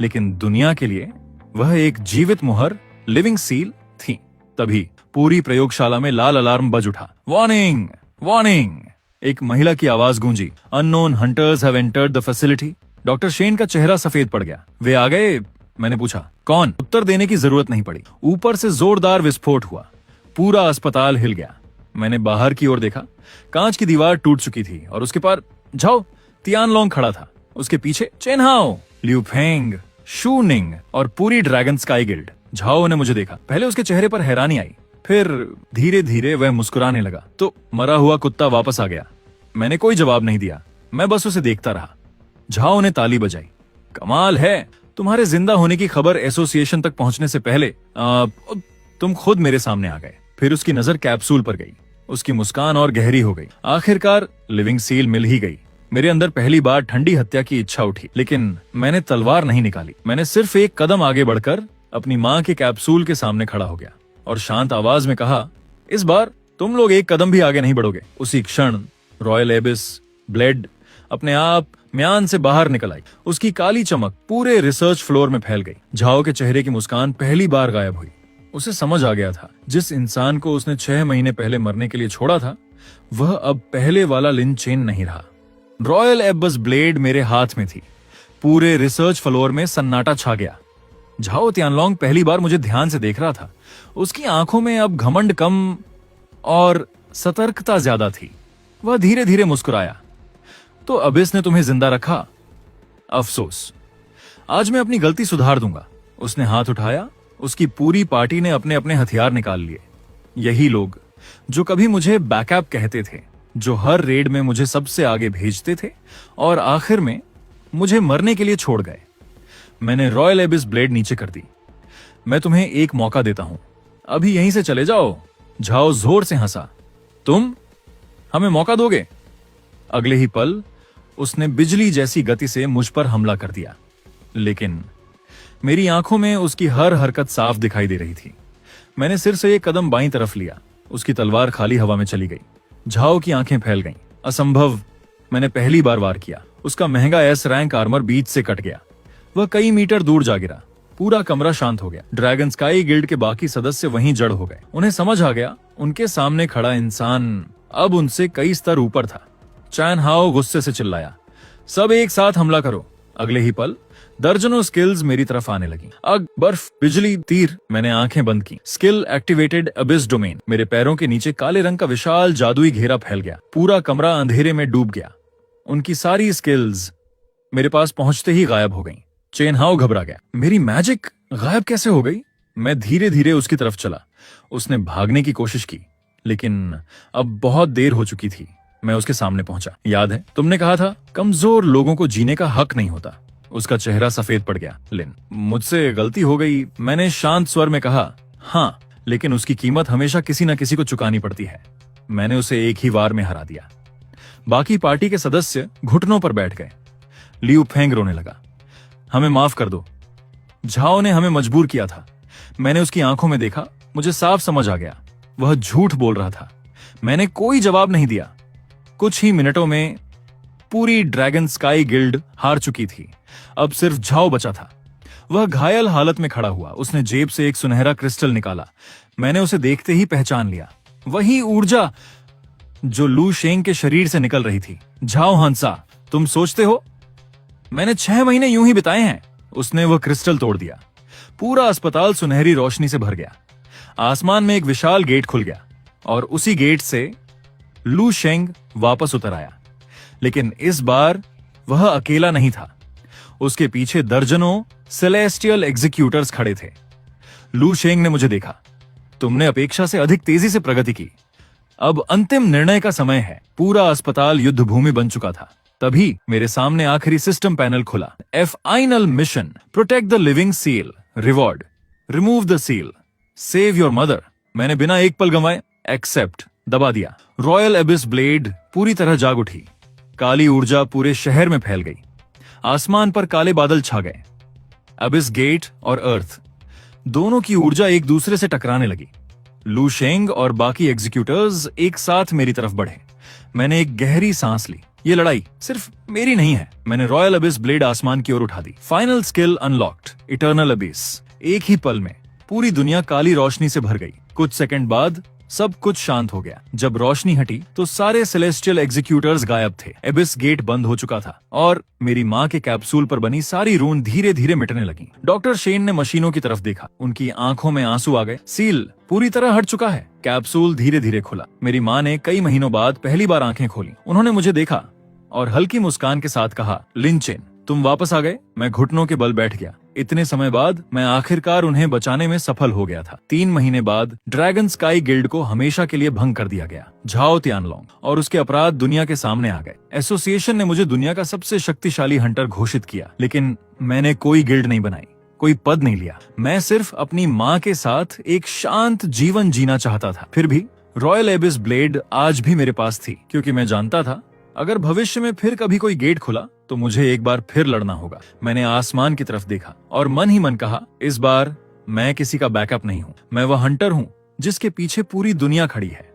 Speaker 1: लेकिन दुनिया के लिए वह एक जीवित मुहर, लिविंग सील थी। तभी पूरी प्रयोगशाला में लाल अलार्म बज उठा। Warning, warning! एक महिला की आवाज गूंजी। Unknown hunters have entered the facility. Doctor Shen का चेहरा सफेद पड़ गया। वे आ गए? मैंने पूछा। कौन? उत्तर देने की जरूरत नहीं पड़ी। ऊपर से जोरदार विस्फोट हुआ। पूरा अस्पताल हिल गया। मैंने बाहर की ओर देखा। कांच की दीवार टूट चुकी थी और उसके पार झाओ तियानलोंग खड़ा था। उसके पीछे चेन हाओ, लियू फेंग, शू निंग और पूरी ड्रैगन स्काई गिल्ड। झाओ ने मुझे देखा। पहले उसके चेहरे पर हैरानी आई, फिर धीरे धीरे वह मुस्कुराने लगा। तो मरा हुआ कुत्ता वापस आ गया। मैंने कोई जवाब नहीं दिया, मैं बस उसे देखता रहा। झाओ ने ताली बजाई। कमाल है, तुम्हारे जिंदा होने की खबर एसोसिएशन तक पहुंचने से पहले तुम खुद मेरे सामने आ गए। फिर उसकी नजर कैप्सूल पर गई। उसकी मुस्कान और गहरी हो गई। आखिरकार लिविंग सील मिल ही गई। मेरे अंदर पहली बार ठंडी हत्या की इच्छा उठी, लेकिन मैंने तलवार नहीं निकाली। मैंने सिर्फ एक कदम आगे बढ़कर अपनी माँ के कैप्सूल के सामने खड़ा हो गया और शांत आवाज में कहा, इस बार तुम लोग एक कदम भी आगे नहीं बढ़ोगे। उसी क्षण रॉयल एबिस ब्लेड अपने आप म्यान से बाहर निकल आई। उसकी काली चमक पूरे रिसर्च फ्लोर में फैल गई। झाओ के चेहरे की मुस्कान पहली बार गायब हुई। उसे समझ आ गया था, जिस इंसान को उसने 6 महीने पहले मरने के लिए छोड़ा था, वह अब पहले वाला लिन चेन नहीं रहा। रॉयल एबिस ब्लेड मेरे हाथ में थी। पूरे रिसर्च फ्लोर में सन्नाटा छा गया। झाओ तियानलोंग पहली बार मुझे ध्यान से देख रहा था। उसकी आंखों में अब घमंड कम और सतर्कता ज्यादा थी। वह धीरे धीरे मुस्कुराया। तो अबिस ने तुम्हें जिंदा रखा? अफसोस, आज मैं अपनी गलती सुधार दूंगा। उसने हाथ उठाया। उसकी पूरी पार्टी ने अपने अपने हथियार निकाल लिए। यही लोग जो कभी मुझे बैकअप कहते थे, जो हर रेड में मुझे सबसे आगे भेजते थे और आखिर में मुझे मरने के लिए छोड़ गए। मैंने रॉयल एबिस ब्लेड नीचे कर दी। मैं तुम्हें एक मौका देता हूं, अभी यहीं से चले जाओ। झाओ जोर से हंसा। तुम हमें मौका दोगे? अगले ही पल उसने बिजली जैसी गति से मुझ पर हमला कर दिया, लेकिन मेरी आंखों में उसकी हर हरकत साफ दिखाई दे रही थी। मैंने सिर से एक कदम बाईं तरफ लिया। उसकी तलवार खाली हवा में चली गई। झाओ की आंखें फैल गईं। असंभव, मैंने पहली बार वार किया। उसका महंगा एस रैंक आर्मर बीच से कट गया। वह कई मीटर दूर जा गिरा। पूरा कमरा शांत हो गया। ड्रैगन स्काई गिल्ड के बाकी सदस्य वहीं जड़ हो गए। उन्हें समझ आ गया, उनके सामने खड़ा इंसान अब उनसे कई स्तर ऊपर था। चैन हाओ गुस्से से चिल्लाया, सब एक साथ हमला करो। अगले ही पल दर्जनों स्किल्स मेरी तरफ आने लगी। आग, बर्फ, बिजली, तीर। मैंने आंखें बंद की। Skill activated Abish domain. मेरे पैरों के नीचे काले रंग का विशाल जादुई घेरा फैल गया। पूरा कमरा अंधेरे में डूब गया। उनकी सारी स्किल्स मेरे पास पहुंचते ही गायब हो गईं। चेन हाओ घबरा गया। मेरी मैजिक गायब कैसे हो गई? मैं धीरे धीरे उसकी तरफ चला। उसने भागने की कोशिश की, लेकिन अब बहुत देर हो चुकी थी। मैं उसके सामने पहुंचा। याद है, तुमने कहा था कमजोर लोगों को जीने का हक नहीं होता। उसका चेहरा सफेद पड़ गया। लिन, मुझसे गलती हो गई, मैंने शांत स्वर में कहा। हाँ, लेकिन उसकी कीमत हमेशा किसी न किसी को चुकानी पड़ती है। मैंने उसे एक ही वार में हरा दिया। बाकी पार्टी के सदस्य घुटनों पर बैठ गए। लियू फेंग रोने लगा। हमें माफ कर दो, झाओ ने हमें मजबूर किया था। मैंने उसकी आंखों में देखा। मुझे साफ समझ आ गया, वह झूठ बोल रहा था। मैंने कोई जवाब नहीं दिया। कुछ ही मिनटों में पूरी ड्रैगन स्काई गिल्ड हार चुकी थी। अब सिर्फ झाओ बचा था। वह घायल हालत में खड़ा हुआ। उसने जेब से एक सुनहरा क्रिस्टल निकाला। मैंने उसे देखते ही पहचान लिया, वही ऊर्जा जो लू शेंग के शरीर से निकल रही थी। झाओ हंसा, तुम सोचते हो मैंने 6 महीने यूं ही बिताए हैं? उसने वह क्रिस्टल तोड़ दिया। पूरा अस्पताल सुनहरी रोशनी से भर गया। आसमान में एक विशाल गेट खुल गया और उसी गेट से लू शेंग वापस उतर आया। लेकिन इस बार वह अकेला नहीं था। उसके पीछे दर्जनों सेलेस्टियल एग्जीक्यूटर्स खड़े थे। लू शेंग ने मुझे देखा। तुमने अपेक्षा से अधिक तेजी से प्रगति की। अब अंतिम निर्णय का समय है। पूरा अस्पताल युद्ध भूमि बन चुका था। तभी मेरे सामने आखिरी सिस्टम पैनल खुला। Final mission, protect the living seal, reward, remove the seal, save your mother. मैंने बिना एक पल गंवाए एक्सेप्ट दबा दिया। रॉयल एबिस ब्लेड पूरी तरह जाग उठी। काली ऊर्जा पूरे शहर में फैल गई। आसमान पर काले बादल छा गए। एबिस गेट और अर्थ दोनों की ऊर्जा एक दूसरे से टकराने लगी। लू शेंग और बाकी एग्जीक्यूटर्स एक साथ मेरी तरफ बढ़े। मैंने एक गहरी सांस ली। ये लड़ाई सिर्फ मेरी नहीं है। मैंने रॉयल अबिस ब्लेड आसमान की ओर उठा दी। Final skill unlocked, eternal abyss. एक ही पल में पूरी दुनिया काली रोशनी से भर गई। कुछ सेकंड बाद सब कुछ शांत हो गया। जब रोशनी हटी तो सारे सेलेस्टियल एग्जीक्यूटर्स गायब थे। एबिस गेट बंद हो चुका था और मेरी माँ के कैप्सूल पर बनी सारी रून धीरे धीरे मिटने लगी। डॉक्टर शेन ने मशीनों की तरफ देखा। उनकी आंखों में आंसू आ गए। सील पूरी तरह हट चुका है। कैप्सूल धीरे धीरे खुला। मेरी माँ ने कई महीनों बाद पहली बार आंखें खोली। उन्होंने मुझे देखा और हल्की मुस्कान के साथ कहा, लिन चेन, तुम वापस आ गए। मैं घुटनों के बल बैठ गया। इतने समय बाद मैं आखिरकार उन्हें बचाने में सफल हो गया था। 3 महीने बाद ड्रैगन स्काई गिल्ड को हमेशा के लिए भंग कर दिया गया। झाओ तियानलोंग और उसके अपराध दुनिया के सामने आ गए। एसोसिएशन ने मुझे दुनिया का सबसे शक्तिशाली हंटर घोषित किया, लेकिन मैंने कोई गिल्ड नहीं बनाई, कोई पद नहीं लिया। मैं सिर्फ अपनी माँ के साथ एक शांत जीवन जीना चाहता था। फिर भी रॉयल एबिस ब्लेड आज भी मेरे पास थी, क्योंकि मैं जानता था अगर भविष्य में फिर कभी कोई गेट खुला तो मुझे एक बार फिर लड़ना होगा। मैंने आसमान की तरफ देखा और मन ही मन कहा, इस बार मैं किसी का बैकअप नहीं हूँ। मैं वह हंटर हूँ जिसके पीछे पूरी दुनिया खड़ी है।